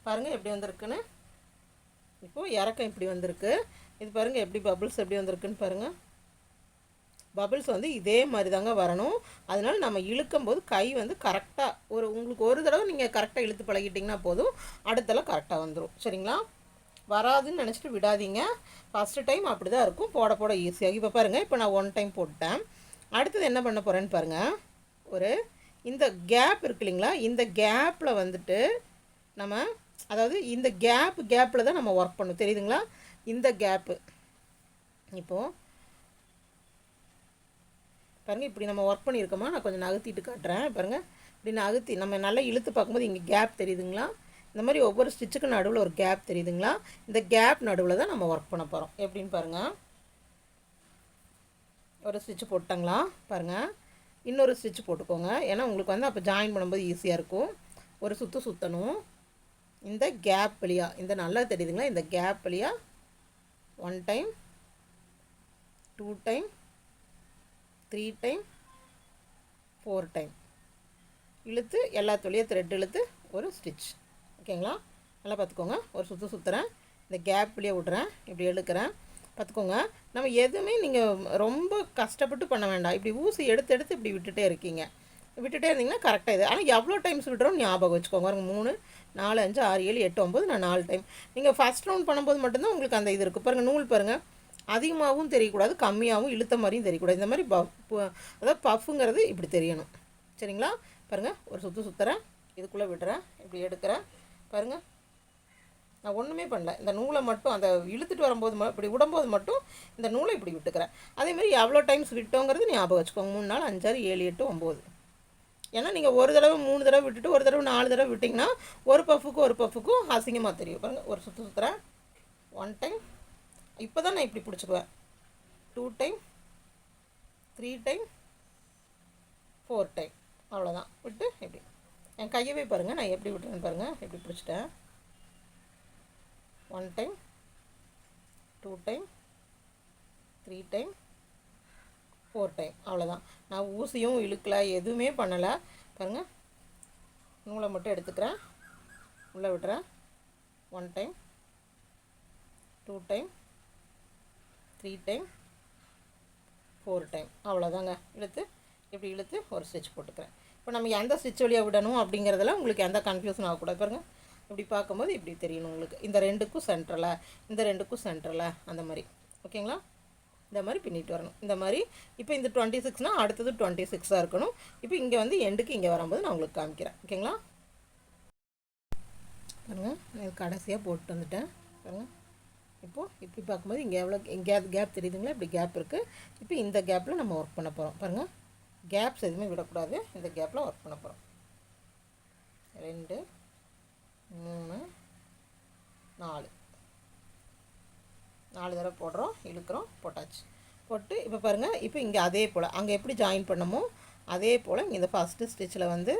S1: பாருங்கள் எப்படி வந்திருக்குன்னு. இப்போது இறக்கம் இப்படி வந்திருக்கு. இது பாருங்கள் எப்படி பபுள்ஸ் எப்படி வந்திருக்குன்னு பாருங்கள். பபுள்ஸ் வந்து இதே மாதிரி தாங்க வரணும். அதனால் நம்ம இழுக்கும்போது கை வந்து கரெக்டாக உங்களுக்கு ஒரு தடவை நீங்கள் கரெக்டாக இழுத்து பழகிட்டிங்கன்னா போதும், அடுத்தெல்லாம் கரெக்டாக வந்துடும். சரிங்களா? வராதுன்னு நினச்சிட்டு விடாதீங்க. ஃபஸ்ட்டு டைம் அப்படி தான் இருக்கும், போட போட ஈஸியாக. இப்போ பாருங்கள், இப்போ நான் 1 டைம் போட்டேன். அடுத்தது என்ன பண்ண போகிறேன்னு பாருங்கள். இந்த கேப் இருக்கு இல்லைங்களா, இந்த கேப்பில் வந்துட்டு நம்ம அதாவது இந்த கேப்பில் தான் நம்ம ஒர்க் பண்ணணும். தெரியுதுங்களா? இந்த கேப்பு இப்போது பாருங்கள், இப்படி நம்ம ஒர்க் பண்ணியிருக்கோமா, நான் கொஞ்சம் நகர்த்திட்டு காட்டுறேன் பாருங்கள். இப்படி நகர்த்தி நம்ம நல்லா இழுத்து பார்க்கும்போது இங்கே கேப் தெரியுதுங்களா, இந்த மாதிரி ஒவ்வொரு ஸ்டிச்சுக்கு நடுவில் ஒரு கேப் தெரியுதுங்களா, இந்த கேப் நடுவில் தான் நம்ம ஒர்க் பண்ண போகிறோம். எப்படின்னு பாருங்கள். ஒரு ஸ்டிச்சு போட்டாங்களா பாருங்கள், இன்னொரு ஸ்டிச் போட்டுக்கோங்க. ஏன்னா உங்களுக்கு வந்து அப்போ ஜாயின் பண்ணும்போது ஈஸியாக இருக்கும். ஒரு சுற்றணும், இந்த கேப் வழியாக, இந்த நல்லா தெரியுதுங்களா, இந்த கேப் வழியாக 1 டைம் 2 டைம் 3 டைம் 4 டைம் இழுத்து எல்லாத்து வழியாக த்ரெட் இழுத்து ஒரு ஸ்டிச். ஓகேங்களா? நல்லா பார்த்துக்கோங்க. ஒரு சுற்றுறேன், இந்த கேப் வழியாக விட்றேன், இப்படி இழுக்கிறேன். பார்த்துக்கோங்க, நம்ம எதுவுமே நீங்கள் ரொம்ப கஷ்டப்பட்டு பண்ண வேண்டாம். இப்படி ஊசி எடுத்து இப்படி விட்டுட்டே இருந்தீங்கன்னா கரெக்டாக இது. ஆனால் எவ்வளோ டைம்ஸ் விட்டுறோம் ஞாபகம் வச்சுக்கோங்க. 3 4 5 6 7 8 9 நான் 4 டைம். நீங்கள் ஃபஸ்ட் ரவுண்ட் பண்ணும்போது மட்டும்தான் உங்களுக்கு அந்த இது இருக்குது பாருங்கள். நூல் பாருங்கள், அதிகமாகவும் தெரியக்கூடாது, கம்மியாகவும் இழுத்த மாதிரியும் தெரியக்கூடாது. இந்த மாதிரி அதாவது பஃப்புங்கிறது இப்படி தெரியணும். சரிங்களா? பாருங்கள், ஒரு சுற்றுறேன், இதுக்குள்ளே விடுறேன், இப்படி எடுக்கிறேன். பாருங்கள், நான் ஒன்றுமே பண்ணல. இந்த நூலை மட்டும் அந்த இழுத்துட்டு வரும்போது இப்படி விடும்போது மட்டும் இந்த நூலை இப்படி விட்டுக்கிறேன். அதேமாதிரி எவ்வளோ டைம்ஸ் விட்டோங்கிறது ஞாபகம் வச்சுக்கோங்க. 3 4 5 6 7 8 9. ஏன்னா நீங்கள் ஒரு தடவை 3 தடவை விட்டுட்டு ஒரு தடவை 4 தடவை விட்டிங்கன்னா ஒரு பஃப்புக்கும் அசிங்கமாக தெரியும். பாருங்கள், ஒரு சுற்றுறேன், 1 டைம், இப்போ தான் நான் இப்படி பிடிச்சிக்குவேன், 2 டைம் 3 டைம் 4 டைம், அவ்வளோதான். விட்டு இப்படி என் கையவே பாருங்கள், நான் எப்படி விட்டுறேன்னு பாருங்கள். எப்படி பிடிச்சிட்டேன். 1 டைம் 2 டைம் 3 டைம் 4 டைம், அவ்வளோதான். நான் ஊசியும் இழுக்கலை, எதுவுமே பண்ணலை. பாருங்கள், நூலை மட்டும் எடுத்துக்கிறேன், உள்ளே விடுறேன். 1 டைம், 2 டைம், 3 டைம், 4 டைம். அவ்வளோதாங்க. இப்படி இழுத்து ஒரு ஸ்டிச் போட்டுக்கிறேன். இப்போ நம்ம எந்த ஸ்டிச் வழியாக விடணும் அப்படிங்கிறதுல உங்களுக்கு எந்த கன்ஃபியூஷன் ஆகக்கூடாது. பாருங்கள், இப்படி பார்க்கும்போது இப்படி தெரியணும் உங்களுக்கு. இந்த 2க்கும் சென்டரில், இந்த 2க்கும் சென்டரில், அந்த மாதிரி. ஓகேங்களா? இந்த மாதிரி பின்னிட்டு வரணும். இந்த மாதிரி இப்போ இந்த 26னால் அடுத்தது 26ஆக இருக்கணும். இப்போ இங்கே வந்து எண்டுக்கு இங்கே வரும்போது நான் உங்களுக்கு காமிக்கிறேன். ஓகேங்களா? பாருங்கள், நான் கடைசியாக போட்டு வந்துட்டேன். பாருங்கள், இப்போது இப்படி பார்க்கும்போது இங்கே எவ்வளோ கேப் தெரியுதுங்களா? இப்படி கேப் இருக்குது. இப்போ இந்த கேப்பில் நம்ம ஒர்க் பண்ண போகிறோம். பாருங்கள், கேப்ஸ் எதுவுமே விடக்கூடாது. இந்த கேப்பில் ஒர்க் பண்ண போகிறோம். 2 3 4 தடவை போடுறோம், இழுக்கிறோம், போட்டாச்சு. போட்டு இப்போ பாருங்கள், இப்போ இங்கே அதே போல் அங்கே எப்படி ஜாயின் பண்ணமோ அதே போல் இங்கே இந்த ஃபஸ்ட்டு ஸ்டிச்சில் வந்து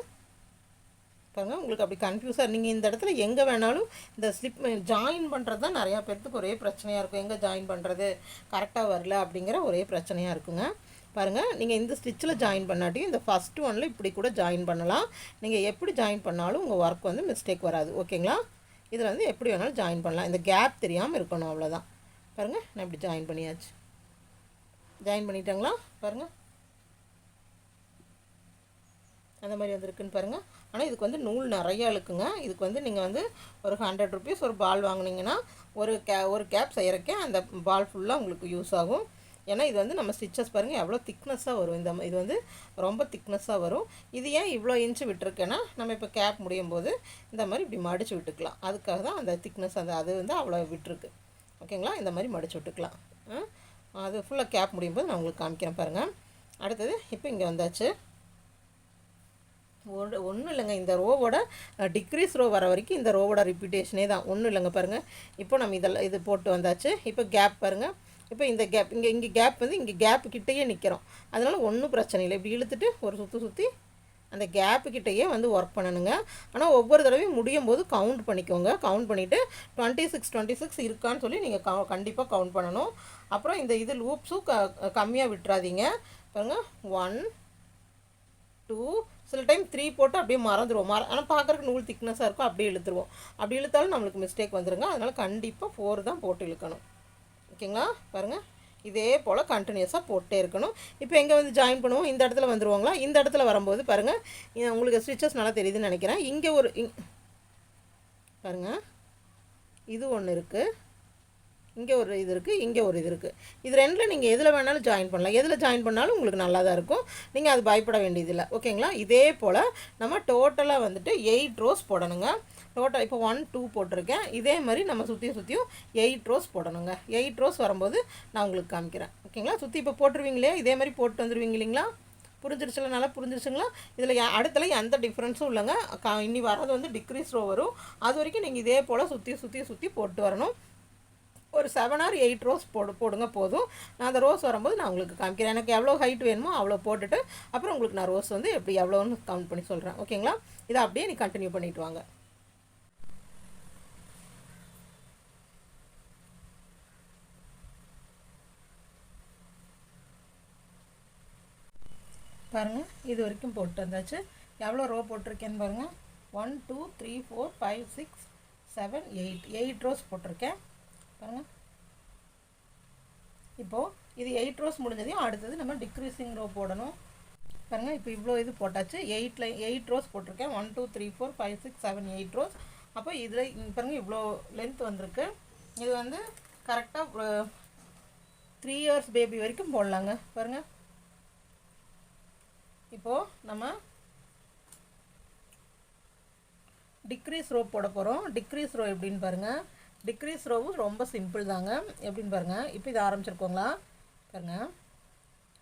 S1: பாருங்கள், உங்களுக்கு அப்படி கன்ஃபியூஸாக நீங்கள் இந்த இடத்துல எங்கே வேணாலும் இந்த ஸ்லிப் ஜாயின் பண்ணுறது தான் நிறையா பேர்த்துக்கு ஒரே பிரச்சனையாக இருக்கும். எங்கே ஜாயின் பண்ணுறது, கரெக்டாக வரல அப்படிங்கிற ஒரே பிரச்சனையாக இருக்குங்க. பாருங்கள், நீங்கள் இந்த ஸ்டிச்சில் ஜாயின் பண்ணாட்டியும் இந்த ஃபஸ்ட்டு ஒன்னில் இப்படி கூட ஜாயின் பண்ணலாம். நீங்கள் எப்படி ஜாயின் பண்ணாலும் உங்கள் ஒர்க் வந்து மிஸ்டேக் வராது. ஓகேங்களா? இதில் வந்து எப்படி வேணாலும் ஜாயின் பண்ணலாம். இந்த கேப் தெரியாமல் இருக்கணும், அவ்வளோதான். பாருங்கள், நான் இப்படி ஜாயின் பண்ணியாச்சு. ஜாயின் பண்ணிட்டாங்களா? பாருங்கள், அந்த மாதிரி வந்துருக்குன்னு பாருங்கள். ஆனால் இதுக்கு வந்து நூல் நிறையா இழுக்குங்க. இதுக்கு வந்து நீங்கள் வந்து ஒரு 100 ருபீஸ் ஒரு பால் வாங்கினீங்கன்னா ஒரு கேப் செய்கிறக்கே அந்த பால் ஃபுல்லாக உங்களுக்கு யூஸ் ஆகும். ஏன்னா இது வந்து நம்ம ஸ்டிச்சஸ் பாருங்கள் எவ்வளோ திக்னஸ்ஸாக வரும். இது வந்து ரொம்ப திக்னஸ்ஸாக வரும். இது ஏன் இவ்வளோ இன்ச்சு விட்டுருக்கேன்னா, நம்ம இப்போ கேப் முடியும் போது இந்த மாதிரி இப்படி மடித்து விட்டுக்கலாம். அதுக்காக தான் அந்த திக்னஸ் அது வந்து அவ்வளோ விட்டுருக்கு. ஓகேங்களா? இந்த மாதிரி மடித்து விட்டுக்கலாம். அது ஃபுல்லாக கேப் முடியும் போது நான் உங்களுக்கு காமிக்கிறேன். பாருங்கள், அடுத்தது இப்போ இங்கே வந்தாச்சு. ஒன்றும் இல்லைங்க, இந்த ரோவோட டிக்ரீஸ் ரோ வர வரைக்கும் இந்த ரோவோட ரிப்பீட்டேஷனே தான். ஒன்றும் இல்லைங்க. பாருங்கள், இப்போ நம்ம இது போட்டு வந்தாச்சு. இப்போ கேப் பாருங்கள், இப்போ இந்த கேப் இங்கே கேப் வந்து இங்கே கேப்பு கிட்டேயே நிற்கிறோம். அதனால் ஒன்றும் பிரச்சனை இல்லை. இப்படி இழுத்துட்டு ஒரு சுற்றி அந்த கேப்புக்கிட்டேயே வந்து ஒர்க் பண்ணணுங்க. ஆனால் ஒவ்வொரு தடவையும் முடியும் போது கவுண்ட் பண்ணிக்கோங்க. கவுண்ட் பண்ணிவிட்டு 26 இருக்கான்னு சொல்லி நீங்கள் கண்டிப்பாக கவுண்ட் பண்ணணும். அப்புறம் இது லூப்ஸும் கம்மியாக விட்டுறாதீங்க. பாருங்கள், 1 2 சில டைம் 3 போட்டு அப்படியே மறந்துடுவோம். ஆனால் பார்க்குறக்கு நூல் திக்னஸாக இருக்கும், அப்படியே இழுத்துருவோம். அப்படி இழுத்தாலும் நம்மளுக்கு மிஸ்டேக் வந்துடுங்க. அதனால் கண்டிப்பாக 4 தான் போட்டு இழுக்கணும். ஓகேங்களா? பாருங்கள், இதே போல் கண்டினியூஸாக போட்டே இருக்கணும். இப்போ எங்கே வந்து ஜாயின் பண்ணுவோம், இந்த இடத்துல வந்துடுவோங்களா? இந்த இடத்துல வரும்போது பாருங்கள், உங்களுக்கு ஸ்டிச்சஸ் நல்லா தெரியுதுன்னு நினைக்கிறேன். இங்கே பாருங்கள், இது ஒன்று இருக்குது, இங்கே ஒரு இது இருக்குது, இங்கே ஒரு இது இருக்குது. இது ரெண்டில் நீங்கள் எதில் வேணாலும் ஜாயின் பண்ணலாம். எதில் ஜாயின் பண்ணாலும் உங்களுக்கு நல்லா தான் இருக்கும். நீங்கள் அது பயப்பட வேண்டியதில்லை. ஓகேங்களா? இதே போல் நம்ம டோட்டலாக வந்துட்டு 8 ரோஸ் போடணுங்க. டோட்டல் இப்போ 1 2 போட்டிருக்கேன். இதே மாதிரி நம்ம சுற்றியும் 8 ரோஸ் போடணுங்க. 8 ரோஸ் வரும்போது நான் உங்களுக்கு காமிக்கிறேன். ஓகேங்களா? சுற்றி இப்போ போட்டுருவீங்களே, இதே மாதிரி போட்டு வந்துடுவீங்க இல்லைங்களா? புரிஞ்சிருச்சுல? நல்லா புரிஞ்சிருச்சுங்களா? இதில் அடுத்தல எந்த டிஃப்ரென்ஸும் இல்லைங்க. இன்னி வர்றது வந்து டிக்ரீஸ் ரோ வரும். அது வரைக்கும் நீங்கள் இதே போல் சுற்றி போட்டு வரணும். ஒரு 7 or 8 ரோஸ் போடுங்க போதும். நான் அந்த ரோஸ் வரும்போது நான் உங்களுக்கு காமிக்கிறேன். எனக்கு எவ்வளோ ஹைட் வேணுமோ அவ்வளோ போட்டுட்டு அப்புறம் உங்களுக்கு நான் ரோஸ் வந்து எப்படி எவ்வளோன்னு கவுண்ட் பண்ணி சொல்கிறேன். ஓகேங்களா? இதை அப்படியே நீ கண்டினியூ பண்ணிட்டு வாங்க. பாருங்கள், இது வரைக்கும் போட்டு வந்தாச்சு. எவ்வளோ ரோ போட்டிருக்கேன்னு பாருங்கள். 1 2 3 4 5 6 7 8 ரோஸ் போட்டிருக்கேன். பாருங்கள், இப்போது இது 8 ரோஸ் முடிஞ்சதையும் அடுத்தது நம்ம டிக்ரீசிங் ரோ போடணும். பாருங்கள், இப்போ இவ்வளோ இது போட்டாச்சு. 8 ரோஸ் போட்டிருக்கேன். 1 2 3 4 5 6 7 8 ரோஸ். அப்போ இதில் பாருங்கள் இவ்வளோ லென்த் வந்திருக்கு. இது வந்து கரெக்டாக 3 years பேபி வரைக்கும் போடலாங்க. பாருங்கள், இப்போது நம்ம டிக்ரீஸ் ரோ போட போகிறோம். டிக்ரீஸ் ரோ எப்படின்னு பாருங்கள். டிக்ரீஸ் ரோவும் ரொம்ப சிம்பிள் தாங்க. எப்படின்னு பாருங்கள். இப்போ இதை ஆரம்பிச்சிருக்கோங்களா? பாருங்கள்,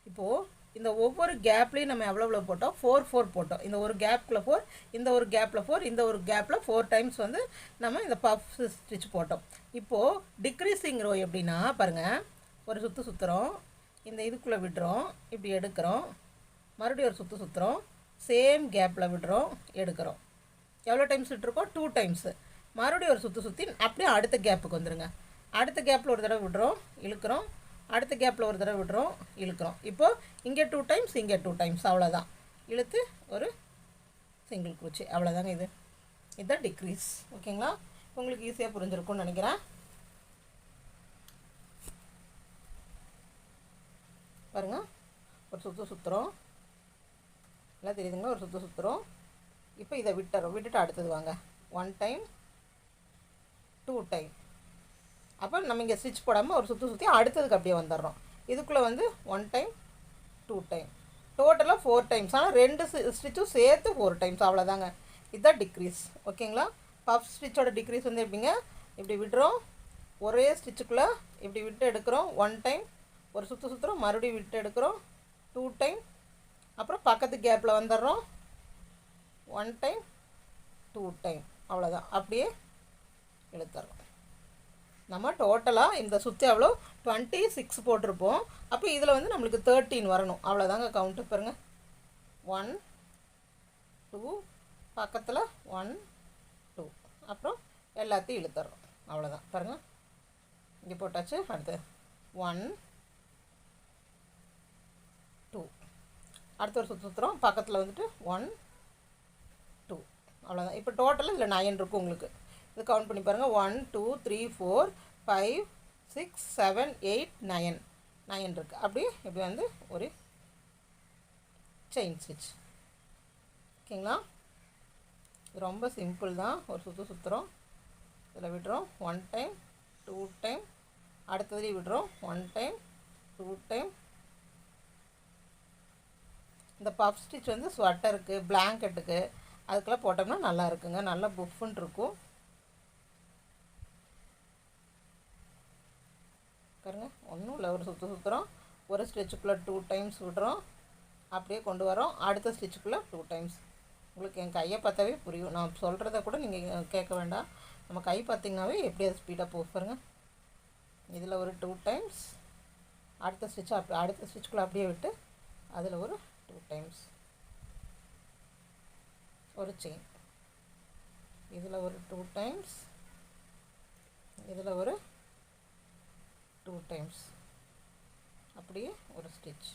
S1: இப்போது இந்த ஒவ்வொரு கேப்லேயும் நம்ம எவ்வளோ போட்டோம்? 4 போட்டோம். இந்த ஒரு கேப்பில் 4, இந்த ஒரு கேப்பில் 4, இந்த ஒரு கேப்பில் 4 டைம்ஸ் வந்து நம்ம இந்த பஃப் ஸ்டிச் போட்டோம். இப்போது டிக்ரீஸிங் ரோ எப்படின்னா பாருங்கள், ஒரு சுற்றுறோம், இந்த இதுக்குள்ளே விடுறோம், இப்படி எடுக்கிறோம், மறுபடியும் ஒரு சுற்றுறோம், சேம் கேப்பில் விடுறோம், எடுக்கிறோம். எவ்வளோ டைம்ஸ் விட்டுருக்கோம்? 2 டைம்ஸு. மறுபடியும் ஒரு சுற்றி அப்படியே அடுத்த கேப்புக்கு வந்துடுங்க. அடுத்த கேப்பில் ஒரு தடவை விடுறோம், இழுக்கிறோம், அடுத்த கேப்பில் ஒரு தடவை விடுறோம், இழுக்கிறோம். இப்போது இங்கே 2 டைம்ஸ், இங்கே 2 டைம்ஸ், அவ்வளோதான். இழுத்து ஒரு சிங்கிள் குச்சி, அவ்வளோதாங்க. இது இதுதான் டிக்ரீஸ். ஓகேங்களா? உங்களுக்கு ஈஸியாக புரிஞ்சிருக்கும்னு நினைக்கிறேன். பாருங்கள், ஒரு சுற்றுறோம். எல்லாம் தெரியுதுங்களா? ஒரு சுற்றுறோம். இப்போ இதை விட்டுட்டு அடுத்தது வாங்க. 1 டைம் 2 டைம். அப்போ நம்ம இங்கே ஸ்டிச் போடாமல் ஒரு சுற்றி அடுத்ததுக்கு அப்படியே வந்துடுறோம். இதுக்குள்ளே வந்து 1 டைம் 2 டைம், டோட்டலாக 4 டைம்ஸ். ஆனால் 2 ஸ்டிச்சும் சேர்த்து 4 டைம்ஸ், அவ்வளோதாங்க. இதுதான் டிக்ரீஸ். ஓகேங்களா? பஃப் ஸ்டிச்சோட டிக்ரீஸ் வந்து எப்படிங்க, இப்படி விடுறோம், ஒரே ஸ்டிச்சுக்குள்ளே இப்படி விட்டு எடுக்கிறோம், 1 டைம், ஒரு சுற்றுறோம், மறுபடியும் விட்டு எடுக்கிறோம், 2 டைம், அப்புறம் பக்கத்து கேப்பில் வந்துடுறோம், 1 டைம் 2 டைம், அவ்வளோதான். அப்படியே இழுத்துறோம். நம்ம டோட்டலாக இந்த சுற்றி எவ்வளோ 26 போட்டிருப்போம். அப்போ இதில் வந்து நம்மளுக்கு 13 வரணும். அவ்வளோதாங்க கவுண்ட்டு. பாருங்க, 1 2, பக்கத்தில் 1 2, அப்புறம் எல்லாத்தையும் இழுத்துறோம். அவ்வளோதான். பாருங்கள், இங்கே போட்டாச்சு. அடுத்து 1 2, அடுத்த ஒரு சுற்றுறோம், பக்கத்தில் வந்துட்டு 1 2, அவ்வளோதான். இப்போ டோட்டலாக இதில் 9 இருக்கும் உங்களுக்கு. இது கவுண்ட் பண்ணி பாருங்கள். 1 2 3 4 5 6 7 8 9 9 இருக்குது. அப்படி இப்படி வந்து ஒரு செயின் ஸ்டிச். ஓகேங்களா? இது ரொம்ப சிம்பிள் தான். ஒரு சுற்றுறோம், இதில் விடுறோம், 1 டைம் 2 டைம், அடுத்ததுலேயும் விடுறோம், 1 டைம் 2 டைம். இந்த பஃப் ஸ்டிச் வந்து ஸ்வெட்டருக்கு, பிளாங்கெட்டுக்கு அதுக்கெல்லாம் போட்டோம்னா நல்லா இருக்குங்க. நல்லா புஃப்னு இருக்கும். பாருங்க, ஒன்றும் இல்லை, ஒரு சுற்றுறோம், ஒரு ஸ்டிச்சுக்குள்ளே 2 டைம்ஸ் விடுறோம், அப்படியே கொண்டு வரோம், அடுத்த ஸ்டிச்சுக்குள்ளே 2 டைம்ஸ். உங்களுக்கு என் கையை பார்த்தாவே புரியும். நான் சொல்கிறத கூட நீங்கள் கேட்க வேண்டாம். நம்ம கை பார்த்திங்கனாவே எப்படி அது ஸ்பீடாக போகுங்க. இதில் ஒரு 2 டைம்ஸ், அடுத்த ஸ்டிச்சுக்குள்ளே அப்படியே விட்டு அதில் ஒரு 2 டைம்ஸ், ஒரு செயின், இதில் ஒரு 2 டைம்ஸ், இதில் ஒரு 2 டைம்ஸ், அப்படியே ஒரு ஸ்டிச்,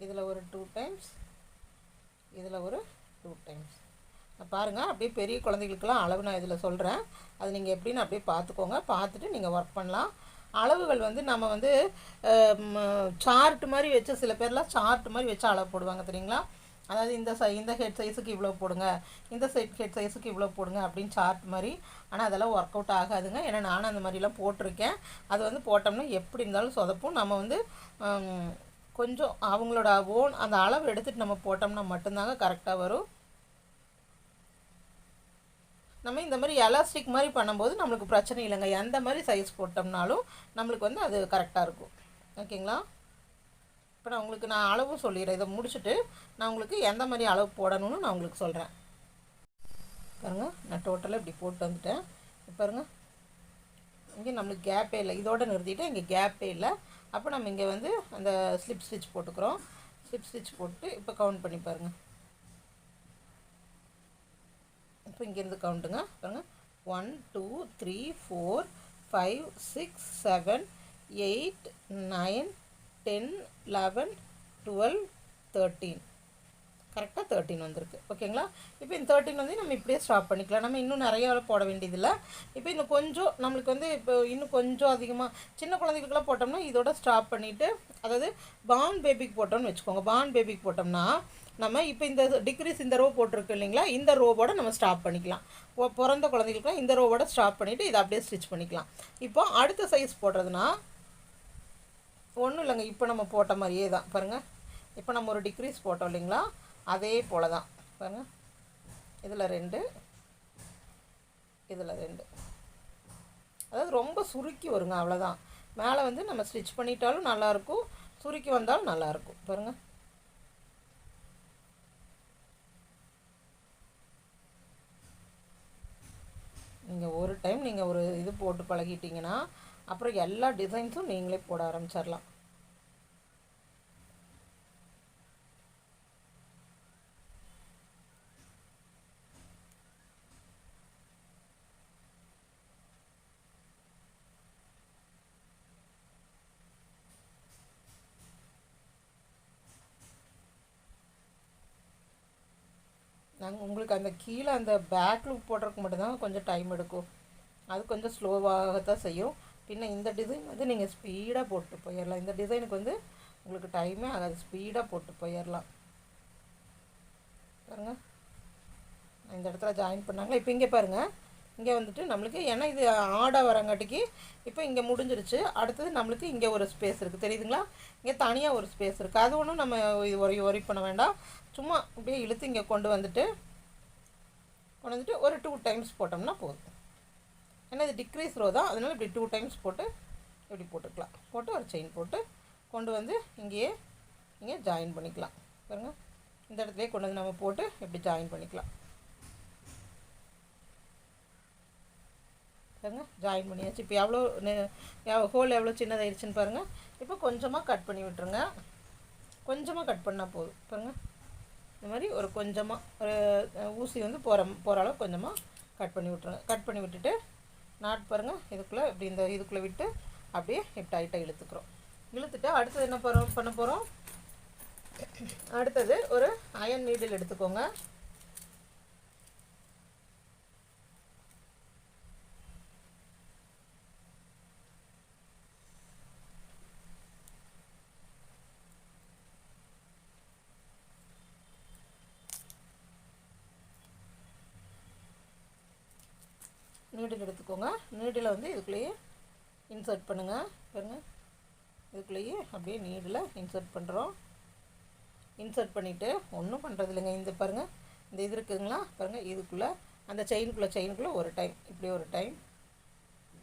S1: இதில் ஒரு 2 டைம்ஸ், இதில் ஒரு 2 டைம்ஸ். பாருங்கள், அப்படியே பெரிய குழந்தைகளுக்கெல்லாம் அளவு நான் இதில் சொல்கிறேன். அது நீங்கள் எப்படின்னு அப்படியே பார்த்துக்கோங்க. பார்த்துட்டு நீங்கள் ஒர்க் பண்ணலாம். அளவுகள் வந்து நம்ம வந்து சார்ட் மாதிரி வச்சு, சில பேர்லாம் சார்ட் மாதிரி வச்சு அளவு போடுவாங்க தெரியுங்களா? அதாவது இந்த ஹெட் சைஸுக்கு இவ்வளோ போடுங்க, இந்த ஹெட் சைஸுக்கு இவ்வளோ போடுங்க அப்படின்னு சார்ட் மாதிரி. ஆனால் அதெல்லாம் ஒர்க் அவுட் ஆகாதுங்க. ஏன்னா நானும் அந்த மாதிரிலாம் போட்டிருக்கேன். அது வந்து போட்டோம்னா எப்படி இருந்தாலும் சொதப்பும். நம்ம வந்து கொஞ்சம் அவங்களோட ஓன் அந்த அளவு எடுத்துகிட்டு நம்ம போட்டோம்னா மட்டும்தாங்க கரெக்டாக வரும். நம்ம இந்த மாதிரி எலாஸ்டிக் மாதிரி பண்ணும்போது நம்மளுக்கு பிரச்சனை இல்லைங்க. எந்த மாதிரி சைஸ் போட்டோம்னாலும் நம்மளுக்கு வந்து அது கரெக்டாக இருக்கும். ஓகேங்களா? இப்போ நான் உங்களுக்கு அளவு சொல்லிடுறேன். இதை முடிச்சுட்டு நான் உங்களுக்கு எந்த மாதிரி அளவு போடணும்னு நான் உங்களுக்கு சொல்கிறேன். பாருங்கள், நான் டோட்டலாக இப்படி போட்டு வந்துட்டேன். பாருங்கள், இங்கே நம்மளுக்கு கேப்பே இல்லை. இதோடு நிறுத்திட்டு இங்கே கேப்பே இல்லை. அப்போ நம்ம இங்கே வந்து அந்த ஸ்லிப் ஸ்டிச் போட்டுக்கிறோம். ஸ்லிப் ஸ்டிச் போட்டு இப்போ கவுண்ட் பண்ணி பாருங்கள். இப்போ இங்கேருந்து கவுண்ட்டுங்க. பாருங்கள், 1 2 3 4 5 6 7 8 9 10 11 12 13. கரெக்டாக 13 வந்திருக்கு. ஓகேங்களா? இப்போ இந்த 13 வந்து நம்ம இப்படியே ஸ்டாப் பண்ணிக்கலாம். நம்ம இன்னும் நிறையா போட வேண்டியதில்லை. இப்போ இன்னும் கொஞ்சம் நம்மளுக்கு வந்து இப்போ இன்னும் கொஞ்சம் அதிகமாக சின்ன குழந்தைகளுக்கெல்லாம் போட்டோம்னா இதோட ஸ்டாப் பண்ணிவிட்டு, அதாவது பார்ன் பேபிக்கு போட்டோம்னு வச்சுக்கோங்க. பார்ன் பேபிக்கு போட்டோம்னா நம்ம இப்போ இந்த டிக்ரீஸ் இந்த ரோ போட்டிருக்கு இல்லைங்களா, இந்த ரோவோட நம்ம ஸ்டாப் பண்ணிக்கலாம். பிறந்த குழந்தைகளுக்குலாம் இந்த ரோவோட ஸ்டாப் பண்ணிவிட்டு இதை அப்படியே ஸ்டிச் பண்ணிக்கலாம். இப்போ அடுத்த சைஸ் போடுறதுனா ஒன்றும் இல்லைங்க, இப்போ நம்ம போட்ட மாதிரியே தான். பாருங்கள், இப்போ நம்ம ஒரு டிக்ரீஸ் போட்டோம் இல்லைங்களா, அதே போல் தான். பாருங்கள், இதில் 2, இதில் 2, அதாவது ரொம்ப சுருக்கி வருங்க, அவ்வளோதான். மேலே வந்து நம்ம ஸ்டிச் பண்ணிட்டாலும் நல்லாயிருக்கும், சுருக்கி வந்தாலும் நல்லாயிருக்கும். பாருங்கள், நீங்கள் ஒரு டைம் நீங்கள் ஒரு இது போட்டு பழகிட்டிங்கன்னா அப்புறம் எல்லா டிசைன்ஸும் நீங்களே போட ஆரம்பிச்சிடலாம். உங்களுக்கு அந்த கீழே அந்த பேக் லூப் போடுறதுக்கு மட்டும்தான் கொஞ்சம் டைம் எடுக்கும். அது கொஞ்சம் ஸ்லோவாகத்தான் செய்யும். பின்ன இந்த டிசைன் வந்து நீங்கள் ஸ்பீடாக போட்டு போயிடலாம். இந்த டிசைனுக்கு வந்து உங்களுக்கு டைமே ஆகாது, ஸ்பீடாக போட்டு போயிடலாம். பாருங்கள், இந்த இடத்துல ஜாயின் பண்ணாங்களா. இப்போ இங்கே பாருங்கள், இங்கே வந்துட்டு நம்மளுக்கு ஏன்னா இது ஆடாக வரங்காட்டிக்கு இப்போ இங்கே முடிஞ்சிருச்சு. அடுத்தது நம்மளுக்கு இங்கே ஒரு ஸ்பேஸ் இருக்குது, தெரியுதுங்களா? இங்கே தனியாக ஒரு ஸ்பேஸ் இருக்குது. அது ஒன்றும் நம்ம இது ஒரி பண்ண வேண்டாம். சும்மா அப்படியே இழுத்து இங்கே கொண்டு வந்துட்டு ஒரு 2 டைம்ஸ் போட்டோம்னா போதும். ஏன்னா இது டிக்ரீஸ் ரோ தான், அதனால் இப்படி 2 டைம்ஸ் போட்டு இப்படி போட்டுக்கலாம். போட்டு ஒரு செயின் போட்டு கொண்டு வந்து இங்கே ஜாயின் பண்ணிக்கலாம். பாருங்கள், இந்த இடத்துலையே கொண்டு வந்து நம்ம போட்டு இப்படி ஜாயின் பண்ணிக்கலாம். பாருங்கள், ஜாயின் பண்ணியாச்சு. இப்போ ஹோல் எவ்வளோ சின்னதாகிடுச்சுன்னு பாருங்கள். இப்போ கொஞ்சமாக கட் பண்ணி விட்டுருங்க. கொஞ்சமாக கட் பண்ணால் போதும். பாருங்கள், இந்த மாதிரி ஒரு கொஞ்சமாக ஒரு ஊசி வந்து போகிற அளவு கொஞ்சமாக கட் பண்ணி விட்டுருங்க. கட் பண்ணி விட்டுட்டு நாட் பாருங்கள், இதுக்குள்ளே இப்படி இந்த இதுக்குள்ளே விட்டு அப்படியே டைட்டாக இழுத்துக்கிறோம். இழுத்துட்டு அடுத்தது என்ன பண்ண போகிறோம்? அடுத்தது ஒரு அயன் நீடில் எடுத்துக்கோங்க. நீடில் எடுத்துக்கோங்க. நீடில் வந்து இதுக்குள்ளேயே இன்சர்ட் பண்ணுங்கள். பாருங்கள், இதுக்குள்ளேயே அப்படியே நீடில் இன்சர்ட் பண்ணுறோம். இன்சர்ட் பண்ணிவிட்டு ஒன்றும் பண்ணுறது இல்லைங்க. இந்த பாருங்கள், இந்த இது இருக்குதுங்களா, பாருங்கள், இதுக்குள்ளே அந்த செயினுக்குள்ளே ஒரு டைம், இப்படி ஒரு டைம்,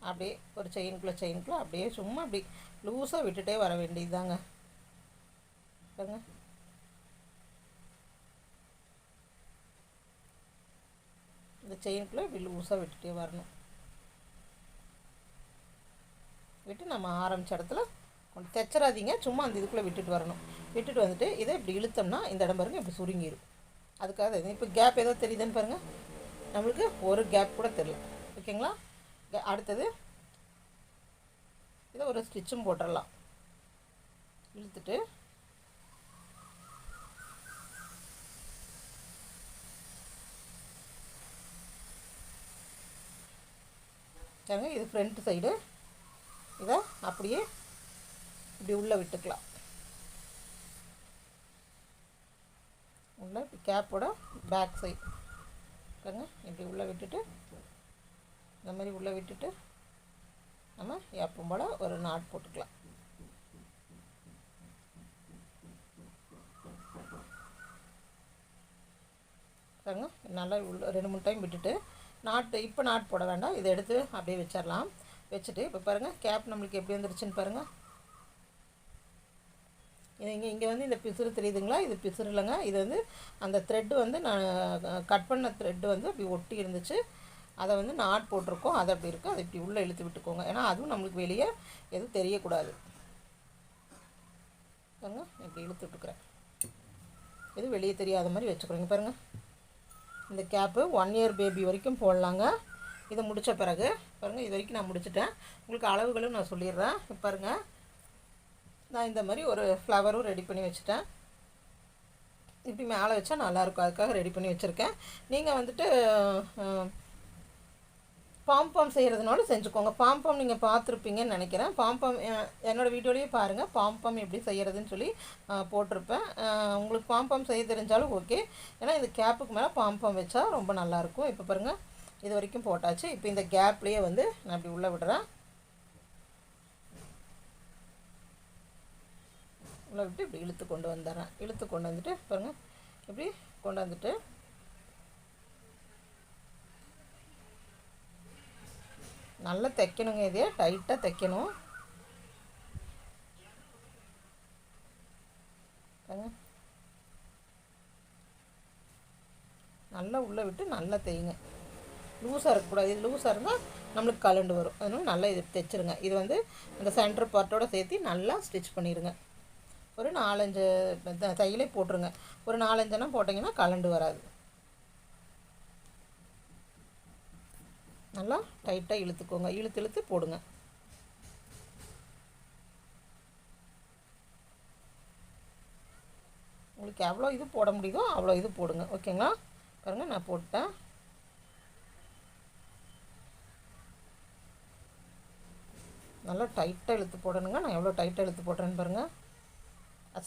S1: அப்படியே ஒரு செயினுக்குள்ளே அப்படியே சும்மா அப்படி லூஸாக விட்டுட்டே வர வேண்டியது தாங்க. பாருங்கள், இந்த செயினுக்குள்ளே இப்படி லூஸாக விட்டுட்டே வரணும். விட்டு நம்ம ஆரம்பித்த இடத்துல கொஞ்சம் தைச்சிடாதீங்க, சும்மா அந்த இதுக்குள்ளே விட்டுட்டு வரணும். விட்டுட்டு வந்துட்டு இதை இப்படி இழுத்தோம்னா இந்த இடம் பாருங்கள் இப்படி சுருங்கிடும். அதுக்காக இப்போ கேப் ஏதோ தெரியுதுன்னு பாருங்கள், நம்மளுக்கு ஒரு கேப் கூட தெரியல. ஓகேங்களா? அடுத்தது இதை ஒரு ஸ்டிச்சும் போட்டுடலாம். இழுத்துட்டு இது ஃப்ரண்ட் சைடு, இதை அப்படியே இப்படி உள்ளே விட்டுக்கலாம். உள்ள கேப்போட பேக் சைடு பாருங்க, இப்படி உள்ளே விட்டுட்டு இந்த மாதிரி உள்ளே விட்டுட்டு நம்ம எப்பவும் போல் ஒரு நாட் போட்டுக்கலாம். பாருங்க, நல்லா உள்ள 2-3 டைம் விட்டுட்டு இப்போ நாட் போட வேண்டாம், இதை எடுத்து அப்படியே வச்சிடலாம். வச்சுட்டு இப்போ பாருங்கள் கேப் நம்மளுக்கு எப்படி வந்துருச்சுன்னு பாருங்கள். இங்கே வந்து இந்த பிசுறு தெரியுதுங்களா? இது பிசுறு இல்லைங்க, இது வந்து அந்த த்ரெட்டு வந்து நான் கட் பண்ண த்ரெட்டு வந்து அப்படி ஒட்டி இருந்துச்சு. அதை வந்து நாட் போட்டிருக்கோம், அது அப்படி இருக்குது. அதை இப்படி உள்ளே இழுத்து விட்டுக்கோங்க, ஏன்னா அதுவும் நம்மளுக்கு வெளியே எதுவும் தெரியக்கூடாது. பாருங்க, இப்படி இழுத்து விட்டுக்கிறேன், எதுவும் வெளியே தெரியாத மாதிரி வச்சுக்கிறோங்க. பாருங்கள், இந்த கேப்பு 1 இயர் பேபி வரைக்கும் போடலாங்க. இதை முடித்த பிறகு பாருங்கள், இது வரைக்கும் நான் முடிச்சிட்டேன். உங்களுக்கு அளவுகளும் நான் சொல்லிடுறேன். பாருங்கள், நான் இந்த மாதிரி ஒரு ஃப்ளவரும் ரெடி பண்ணி வச்சுட்டேன். இப்படி மேலே வச்சா நல்லாயிருக்கும், அதுக்காக ரெடி பண்ணி வச்சுருக்கேன். நீங்கள் வந்துட்டு பாம்பாம் செய்கிறதுனாலும் செஞ்சுக்கோங்க. பாம்பாம் நீங்கள் பார்த்துருப்பீங்கன்னு நினைக்கிறேன். பாம்பாம் என்னோடய வீடியோலேயே பாருங்கள், பாம்பாம் எப்படி செய்கிறதுன்னு சொல்லி போட்டிருப்பேன். உங்களுக்கு பாம்பாம் செய்ய தெரிஞ்சாலும் ஓகே, ஏன்னா இந்த கேப்புக்கு மேலே பாம்பாம் வச்சா ரொம்ப நல்லாயிருக்கும். இப்போ பாருங்கள், இது வரைக்கும் போட்டாச்சு. இப்போ இந்த கேப்லேயே வந்து நான் இப்படி உள்ளே விடுறேன். உள்ளே விட்டு இப்படி இழுத்து கொண்டு வந்துடுறேன். இழுத்து கொண்டு வந்துட்டு பாருங்கள், இப்படி கொண்டு வந்துட்டு நல்லா தைக்கணுங்க. இதே டைட்டாக தைக்கணும். நல்லா உள்ளே விட்டு நல்லா தையுங்க. லூஸாக இருக்கக்கூடாது, இது லூஸாக இருந்தால் நம்மளுக்கு கலண்டு வரும். அதனால நல்லா இது தைச்சிருங்க. இது வந்து அந்த சென்டர் பார்ட்டோடு சேர்த்து நல்லா ஸ்டிச் பண்ணிடுங்க. ஒரு 4-5 தையலே போட்டுருங்க. ஒரு 4-5 போட்டிங்கன்னா கலண்டு வராது. நல்லா டைட்டாக இழுத்துக்கோங்க, இழுத்து போடுங்க. உங்களுக்கு எவ்வளோ இது போட முடியுதோ அவ்வளோ இது போடுங்க. ஓகேங்களா? பாருங்கள் நான் போட்டேன். நல்லா டைட்டாக இழுத்து போடணுங்க. நான் எவ்வளோ டைட்டாக இழுத்து போடுறேன்னு பாருங்கள்.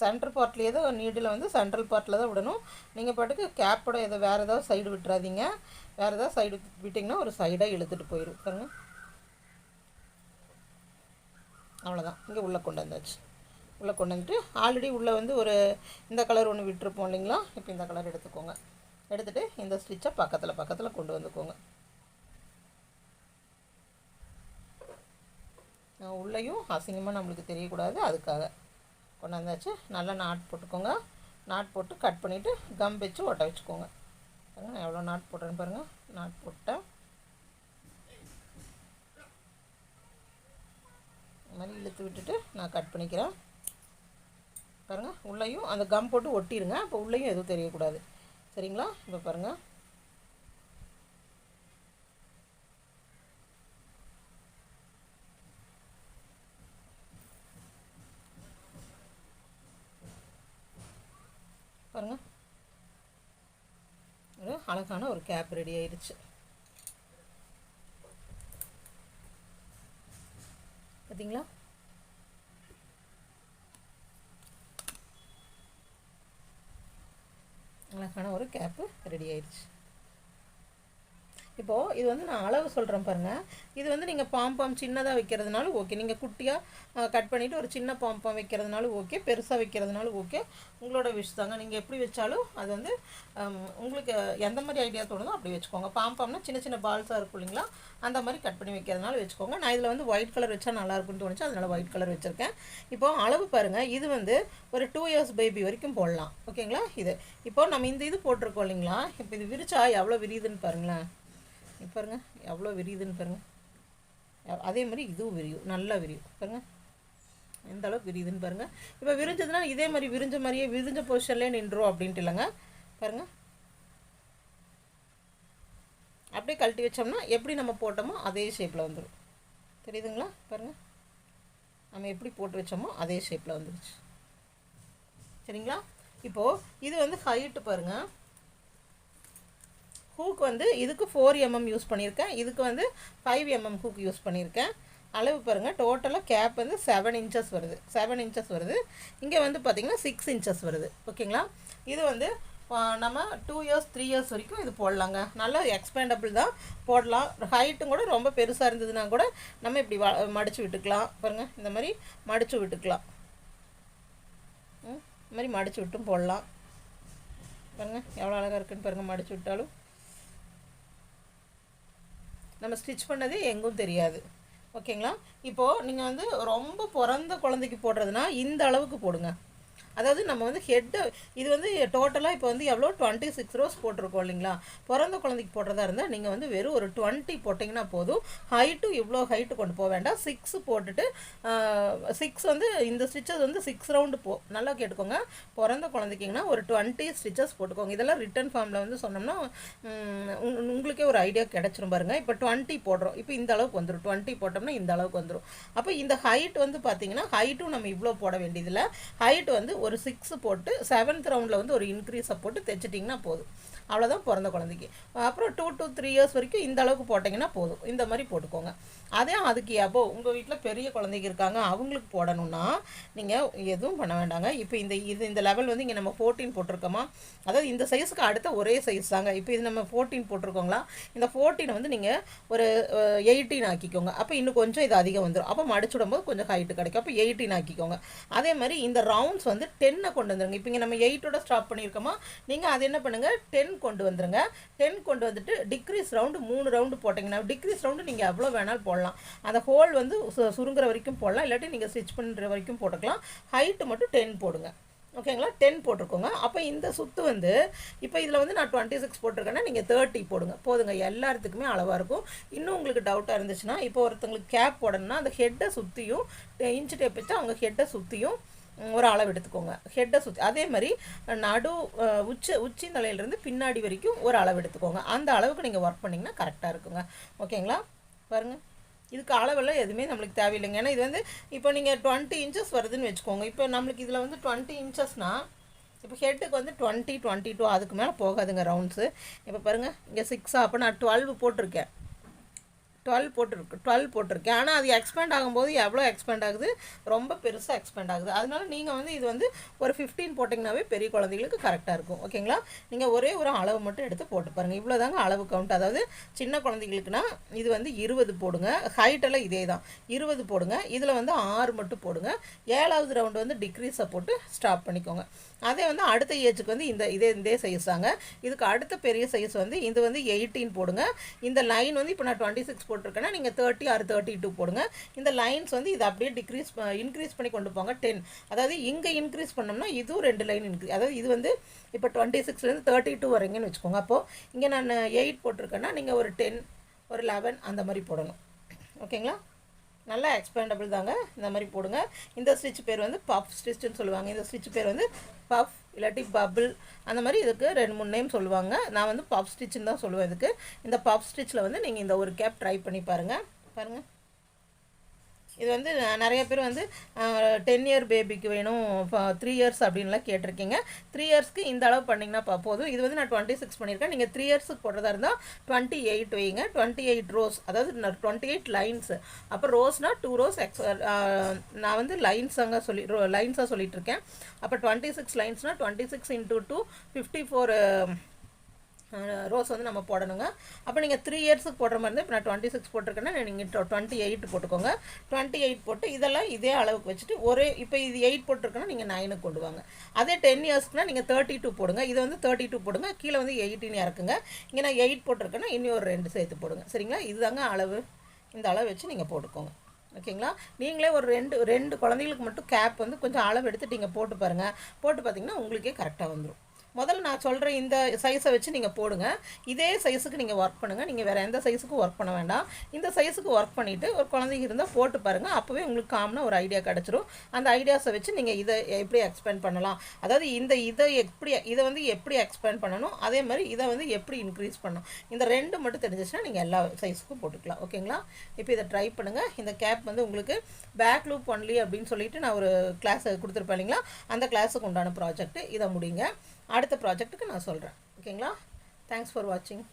S1: சென்டர் பார்ட்லேயே தான் நீடில் வந்து சென்ட்ரல் பார்ட்டில் தான் விடணும். நீங்கள் பாட்டுக்கு கேப்போட வேறு ஏதாவது சைடு விட்டுறாதீங்க. வேறு ஏதாவது சைடு விட்டிங்கன்னா ஒரு சைடாக இழுத்துட்டு போயிடும் பாருங்கள். அவ்வளோதான். இங்கே உள்ளே கொண்டு வந்தாச்சு. உள்ளே கொண்டு வந்துட்டு ஆல்ரெடி உள்ளே வந்து ஒரு இந்த கலர் ஒன்று விட்டுருப்போம் இல்லைங்களா. இப்போ இந்த கலர் எடுத்துக்கோங்க. எடுத்துகிட்டு இந்த ஸ்டிச்சை பக்கத்தில் கொண்டு வந்துக்கோங்க. உள்ளேயும் அசிங்கமாக நம்மளுக்கு தெரியக்கூடாது, அதுக்காக கொண்டு வந்தாச்சு. நல்லா நாட் போட்டுக்கோங்க. நாட் போட்டு கட் பண்ணிவிட்டு கம் வச்சு ஒட்ட வச்சுக்கோங்க. பாருங்கள் நான் எவ்வளோ நாட் போட்டேன்னு பாருங்கள். நாட் போட்டேன். இந்த மாதிரி இழுத்து விட்டுட்டு நான் கட் பண்ணிக்கிறேன். பாருங்கள் உள்ளேயும் அந்த கம் போட்டு ஒட்டிடுங்க. இப்போ உள்ளேயும் எதுவும் தெரியக்கூடாது, சரிங்களா. இப்போ பாருங்கள் பாருங்கள் ஒரு அழகான ஒரு கேப் ரெடி ஆயிடுச்சு. பார்த்தீங்களா. அழகான ஒரு கேப்பு ரெடி ஆயிடுச்சு. இப்போது இது வந்து நான் அளவு சொல்கிறேன் பாருங்கள். இது வந்து நீங்கள் பாம்பாம் சின்னதாக வைக்கிறதுனாலும் ஓகே, நீங்கள் குட்டியாக கட் பண்ணிவிட்டு ஒரு சின்ன பாம்பாம் வைக்கிறதுனாலும் ஓகே, பெருசாக வைக்கிறதுனாலும் ஓகே, உங்களோட விஷ் தாங்க. நீங்கள் எப்படி வச்சாலும் அது வந்து உங்களுக்கு எந்த மாதிரி ஐடியா தோணுதோ அப்படி வச்சுக்கோங்க. பாம்பாம்னா சின்ன சின்ன பால்ஸாக இருக்கும் இல்லைங்களா, அந்த மாதிரி கட் பண்ணி வைக்கிறதுனால வச்சுக்கோங்க. நான் இதில் வந்து ஒயிட் கலர் வச்சா நல்லாயிருக்குன்னு தோணுச்சு, அதனால் ஒயிட் கலர் வச்சுருக்கேன். இப்போது அளவு பாருங்கள். இது வந்து ஒரு 2 years பேபி வரைக்கும் போடலாம், ஓகேங்களா. இப்போது நம்ம இந்த இது போட்டிருக்கோம் இல்லைங்களா. இப்போ இது விரிச்சா எவ்வளோ விரியுதுன்னு பாருங்களேன். பாருங்கள் எவ்வளோ விரியுதுன்னு பாருங்கள். அதே மாதிரி இதுவும் விரியும், நல்லா விரியும் பாருங்கள். எந்த அளவுக்கு விரியுதுன்னு பாருங்கள். இப்போ விரிஞ்சதுன்னா இதே மாதிரி விரிஞ்ச மாதிரியே விரிஞ்ச பொசிஷன்லேயே நின்றோம் அப்படின்ட்டு இல்லைங்க. பாருங்கள் அப்படியே கழட்டி வச்சோம்னா எப்படி நம்ம போட்டோமோ அதே ஷேப்பில் வந்துடும், தெரியுதுங்களா. பாருங்கள் நம்ம எப்படி போட்டு வச்சோமோ அதே ஷேப்பில் வந்துடுச்சு, சரிங்களா. இப்போது இது வந்து ஹைட்டு பாருங்கள். ஹூக் வந்து இதுக்கு 4 mm யூஸ் பண்ணியிருக்கேன், இதுக்கு வந்து 5 mm ஹூக் யூஸ் பண்ணியிருக்கேன். அளவு பாருங்கள். டோட்டலாக கேப் வந்து 7 inches வருது, 7 inches வருது. இங்கே வந்து பார்த்திங்கன்னா 6 inches வருது, ஓகேங்களா. இது வந்து நம்ம 2 years 3 years வரைக்கும் இது போடலாங்க. நல்லா எக்ஸ்பேண்டபிள் தான், போடலாம். ஹைட்டும் கூட ரொம்ப பெருசாக இருந்ததுன்னா கூட நம்ம இப்படி மடித்து விட்டுக்கலாம். பாருங்கள் இந்த மாதிரி மடித்து விட்டுக்கலாம். இந்த மாதிரி மடித்து விட்டும் போடலாம். பாருங்கள் எவ்வளோ அழகாக இருக்குன்னு பாருங்கள். மடித்து விட்டாலும் நம்ம ஸ்டிச் பண்ணதே எங்கும் தெரியாது, ஓகேங்களா. இப்போது நீங்கள் வந்து ரொம்ப பிறந்த குழந்தைக்கு போடுறதுனா இந்த அளவுக்கு போடுங்க. அதாவது நம்ம வந்து ஹெட்டு இது வந்து டோட்டலாக இப்போ வந்து எவ்வளோ 26 rows போட்டிருக்கோம் இல்லைங்களா. பிறந்த குழந்தைக்கு போடுறதா இருந்தால் நீங்கள் வந்து வெறும் ஒரு 20 போட்டிங்கன்னா போதும். ஹைட்டும் இவ்வளோ ஹைட்டு கொண்டு போக வேண்டாம். 6 போட்டுட்டு 6 வந்து இந்த ஸ்டிச்சஸ் வந்து 6 ரவுண்டு நல்லா கேட்டுக்கோங்க. பிறந்த குழந்தைக்கிங்கன்னா ஒரு 20 ஸ்டிச்சஸ் போட்டுக்கோங்க. இதெல்லாம் ரிட்டன் ஃபார்மில் வந்து சொன்னோம்னா உங்களுக்கே ஒரு ஐடியா கிடச்சிரும் பாருங்கள். இப்போ 20 போடுறோம், இப்போ இந்த அளவுக்கு வந்துடும். 20 போட்டோம்னா இந்த அளவுக்கு வந்துடும். அப்போ இந்த ஹைட் வந்து பார்த்திங்கன்னா ஹைட்டும் நம்ம இவ்வளோ போட வேண்டியதில்லை. ஹைட் வந்து ஒரு 6 போட்டு 7th ரவுண்டில் வந்து ஒரு இன்க்ரீஸை போட்டு தைச்சிட்டிங்கன்னா போதும். அவ்வளோதான் பிறந்த குழந்தைக்கு. அப்புறம் 2 to 3 years வரைக்கும் இந்த அளவுக்கு போட்டிங்கன்னா போதும். இந்த மாதிரி போட்டுக்கோங்க. அதே அதுக்கு அப்போ உங்கள் வீட்டில் பெரிய குழந்தைங்க இருக்காங்க, அவங்களுக்கு போடணுன்னா நீங்கள் எதுவும் பண்ண வேண்டாங்க. இப்போ இந்த லெவல் வந்து இங்கே நம்ம 14 போட்டிருக்கோமா, அதாவது இந்த சைஸுக்கு அடுத்த ஒரே சைஸ் தாங்க. இப்போ இது நம்ம 14 போட்டிருக்கோங்களா, இந்த 14 வந்து நீங்கள் ஒரு 18 ஆக்கிக்கோங்க. அப்போ இன்னும் கொஞ்சம் இது அதிகம் வந்துடும். அப்போ மடிச்சுடும்போது கொஞ்சம் ஹைட்டு கிடைக்கும். அப்போ 18 ஆக்கிக்கோங்க. அதே மாதிரி இந்த ரவுண்ட்ஸ் வந்து 10 கொண்டு வந்துருங்க. இப்போ இங்கே நம்ம 8ஓட ஸ்டாப் பண்ணியிருக்கோமா, நீங்கள் அது என்ன பண்ணுங்கள் 10 கொண்டு வந்துருங்க. 10 கொண்டு வந்துட்டு டிக்ரீஸ் ரவுண்டு 3 ரவுண்டு போட்டிங்கன்னா, டிக்ரீஸ் ரவுண்டு நீங்கள் எவ்வளோ வேணாலும் போடலாம். அந்த ஹோல் வந்து சுருங்குற வரைக்கும் போடலாம், இல்லாட்டி நீங்கள் ஸ்டிச் பண்ணுற வரைக்கும் போட்டுக்கலாம். ஹைட்டு மட்டும் 10 போடுங்க, ஓகேங்களா. 10 போட்டிருக்கோங்க. அப்போ இந்த சுத்து வந்து இப்போ இதில் வந்து நான் 26 போட்டிருக்கேன்னா நீங்கள் 30 போடுங்க, போதுங்க. எல்லாத்துக்குமே அளவாக இருக்கும். இன்னும் உங்களுக்கு டவுட்டாக இருந்துச்சுன்னா, இப்போ ஒருத்தங்களுக்கு கேப் போடணும்னா அந்த ஹெட்டை சுற்றியும் இன்ச்சு டேப் வச்சு அவங்க ஹெட்டை சுற்றியும் ஒரு அளவு எடுத்துக்கோங்க. ஹெட்டை சுற்றி அதே மாதிரி நடு உச்சி தலையிலேருந்து பின்னாடி வரைக்கும் ஒரு அளவு எடுத்துக்கோங்க. அந்த அளவுக்கு நீங்கள் ஒர்க் பண்ணிங்கன்னா கரெக்டாக இருக்குங்க, ஓகேங்களா. பாருங்கள் இதுக்கு அளவெல்லாம் எதுவுமே நம்மளுக்கு தேவையில்லைங்க. ஏன்னா இது வந்து இப்போ நீங்கள் 20 inches வருதுன்னு வச்சுக்கோங்க. இப்போ நம்மளுக்கு இதில் வந்து 20 inchesனால் இப்போ ஹெட்டுக்கு வந்து 20 22 அதுக்கு மேலே போகாதுங்க ரவுண்ட்ஸு. இப்போ பாருங்கள் இங்கே 6 அப்போ நான் 12 போட்டிருக்கேன், 12 போட்டிருக்கேன். ஆனால் அது எக்ஸ்பேண்ட் ஆகும்போது எவ்வளோ எக்ஸ்பேண்ட் ஆகுது, ரொம்ப பெருசாக எக்ஸ்பேண்ட் ஆகுது. அதனால நீங்கள் வந்து இது வந்து ஒரு 15 போட்டிங்கனாவே பெரிய குழந்தைகளுக்கு கரெக்டாக இருக்கும். ஓகேங்களா? நீங்கள் ஒரே ஒரு அளவு மட்டும் எடுத்து போட்டு பாருங்கள். இவ்வளோ தாங்க அளவு கவுண்ட். அதாவது சின்ன குழந்தைகளுக்குனா இது வந்து 20 போடுங்க, ஹைட்டெல்லாம் இதே தான் 20 போடுங்க. இதில் வந்து 6 மட்டும் போடுங்க. 7வது ரவுண்டு வந்து டிக்ரீஸை போட்டு ஸ்டாப் பண்ணிக்கோங்க. அதே வந்து அடுத்த ஏஜுக்கு வந்து இதே சைஸ் தாங்க. இதுக்கு அடுத்த பெரிய சைஸ் வந்து இது வந்து 18 போடுங்க. இந்த லைன் வந்து இப்போ நான் 26 போட்டிருக்கேன்னா நீங்கள் 30 ஆர் 32 போடுங்க. இந்த லைன்ஸ் வந்து இதை அப்படியே இன்க்ரீஸ் பண்ணி கொண்டு போங்க 10. அதாவது இங்கே இன்க்ரீஸ் பண்ணோம்னா இதுவும் 2 லைன் இன்க்ரீஸ். அதாவது இது வந்து இப்போ 26லேருந்து 32 வரைங்கன்னு வச்சுக்கோங்க. அப்போது இங்கே நான் 8 போட்டிருக்கேன்னா நீங்கள் ஒரு 10 ஒரு 11 அந்த மாதிரி போடணும். ஓகேங்களா? நல்லா எக்ஸ்பேண்டபிள் தாங்க. இந்த மாதிரி போடுங்க. இந்த ஸ்டிச் பேர் வந்து பஃப் ஸ்டிச்சுன்னு சொல்லுவாங்க. இந்த ஸ்டிச் பேர் வந்து பஃப் இல்லாட்டி பபிள் அந்த மாதிரி இதுக்கு 2-3 நேம் சொல்லுவாங்க. நான் வந்து பஃப் ஸ்டிச்சுன்னு தான் சொல்லுவேன் இதுக்கு. இந்த பஃப் ஸ்டிச்சில் வந்து நீங்கள் இந்த ஒரு கேப் ட்ரை பண்ணி பாருங்கள். இது வந்து நிறைய பேர் வந்து 10 இயர் பேபிக்கு வேணும் 3 இயர்ஸ் அப்படின்லாம் கேட்டிருக்கீங்க. 3 இயர்ஸ்க்கு இந்த அளவு பண்ணிங்கன்னா போதும். இது வந்து நான் 26 பண்ணியிருக்கேன். நீங்கள் 3 இயர்ஸுக்கு போடுறதா இருந்தால் 28 வைங்க. 28 ரோஸ், அதாவது 28 லைன்ஸு. அப்போ ரோஸ்னால் 2 ரோஸ் நான் வந்து லைன்ஸாக சொல்லிட்டு இருக்கேன். அப்போ 26 லைன்ஸ்னால் 26 × 2 54 ரோஸ் வந்து நம்ம போடணுங்க. அப்போ நீங்கள் 3 இயர்ஸுக்கு போடுற மாதிரி இருந்தால் இப்போ நான் 26 போட்டிருக்கேன்னா நீங்கள் 28 போட்டுக்கோங்க. 28 போட்டு இதெல்லாம் இதே அளவுக்கு வச்சுட்டு இப்போ இது 8 போட்டிருக்கேன்னா நீங்கள் 9 கொண்டு வாங்க. அதே 10 இயர்ஸ்க்குனா நீங்கள் 32 போடுங்க. இது வந்து 32 போடுங்க. கீழே வந்து 18 இறக்குங்க. இங்கே நான் 8 போட்டிருக்கேன்னா இன்னும் ஒரு 2 சேர்த்து போடுங்க. சரிங்களா? இதுதாங்க அளவு. இந்த அளவு வச்சு நீங்கள் போட்டுக்கோங்க. ஓகேங்களா? நீங்களே ஒரு ரெண்டு குழந்தைகளுக்கு மட்டும் கேப் வந்து கொஞ்சம் அளவு எடுத்து நீங்கள் போட்டு பாருங்கள். போட்டு பார்த்தீங்கன்னா உங்களுக்கே கரெக்டாக வந்துடும். முதல்ல நான் சொல்கிற இந்த சைஸை வச்சு நீங்கள் போடுங்க. இதே சைஸுக்கு நீங்கள் ஒர்க் பண்ணுங்கள். நீங்கள் வேறு எந்த சைஸுக்கும் ஒர்க் பண்ண வேண்டாம். இந்த சைஸுக்கு ஒர்க் பண்ணிவிட்டு ஒரு குழந்தைங்க இருந்தால் போட்டு பாருங்கள். அப்போவே உங்களுக்கு காமனாக ஒரு ஐடியா கிடச்சிரும். அந்த ஐடியாஸை வச்சு நீங்கள் இதை எப்படி எக்ஸ்பேண்ட் பண்ணலாம், அதாவது இதை வந்து எப்படி எக்ஸ்பேண்ட் பண்ணணும், அதே மாதிரி இதை வந்து எப்படி இன்க்ரீஸ் பண்ணணும், இந்த 2 மட்டும் தெரிஞ்சிச்சுன்னா நீங்கள் எல்லா சைஸுக்கும் போட்டுக்கலாம். ஓகேங்களா? இப்போ இதை ட்ரை பண்ணுங்கள். இந்த கேப் வந்து உங்களுக்கு பேக் லூப் ஒன்லி அப்படின்னு சொல்லிட்டு நான் ஒரு கிளாஸ் கொடுத்துருப்பேன் இல்லைங்களா, அந்த கிளாஸுக்கு உண்டான ப்ராஜெக்ட். இதை முடிங்க. அடுத்த ப்ராஜெக்ட்டுக்கு நான் சொல்கிறேன். ஓகேங்களா? தேங்க்ஸ் ஃபார் வாட்சிங்.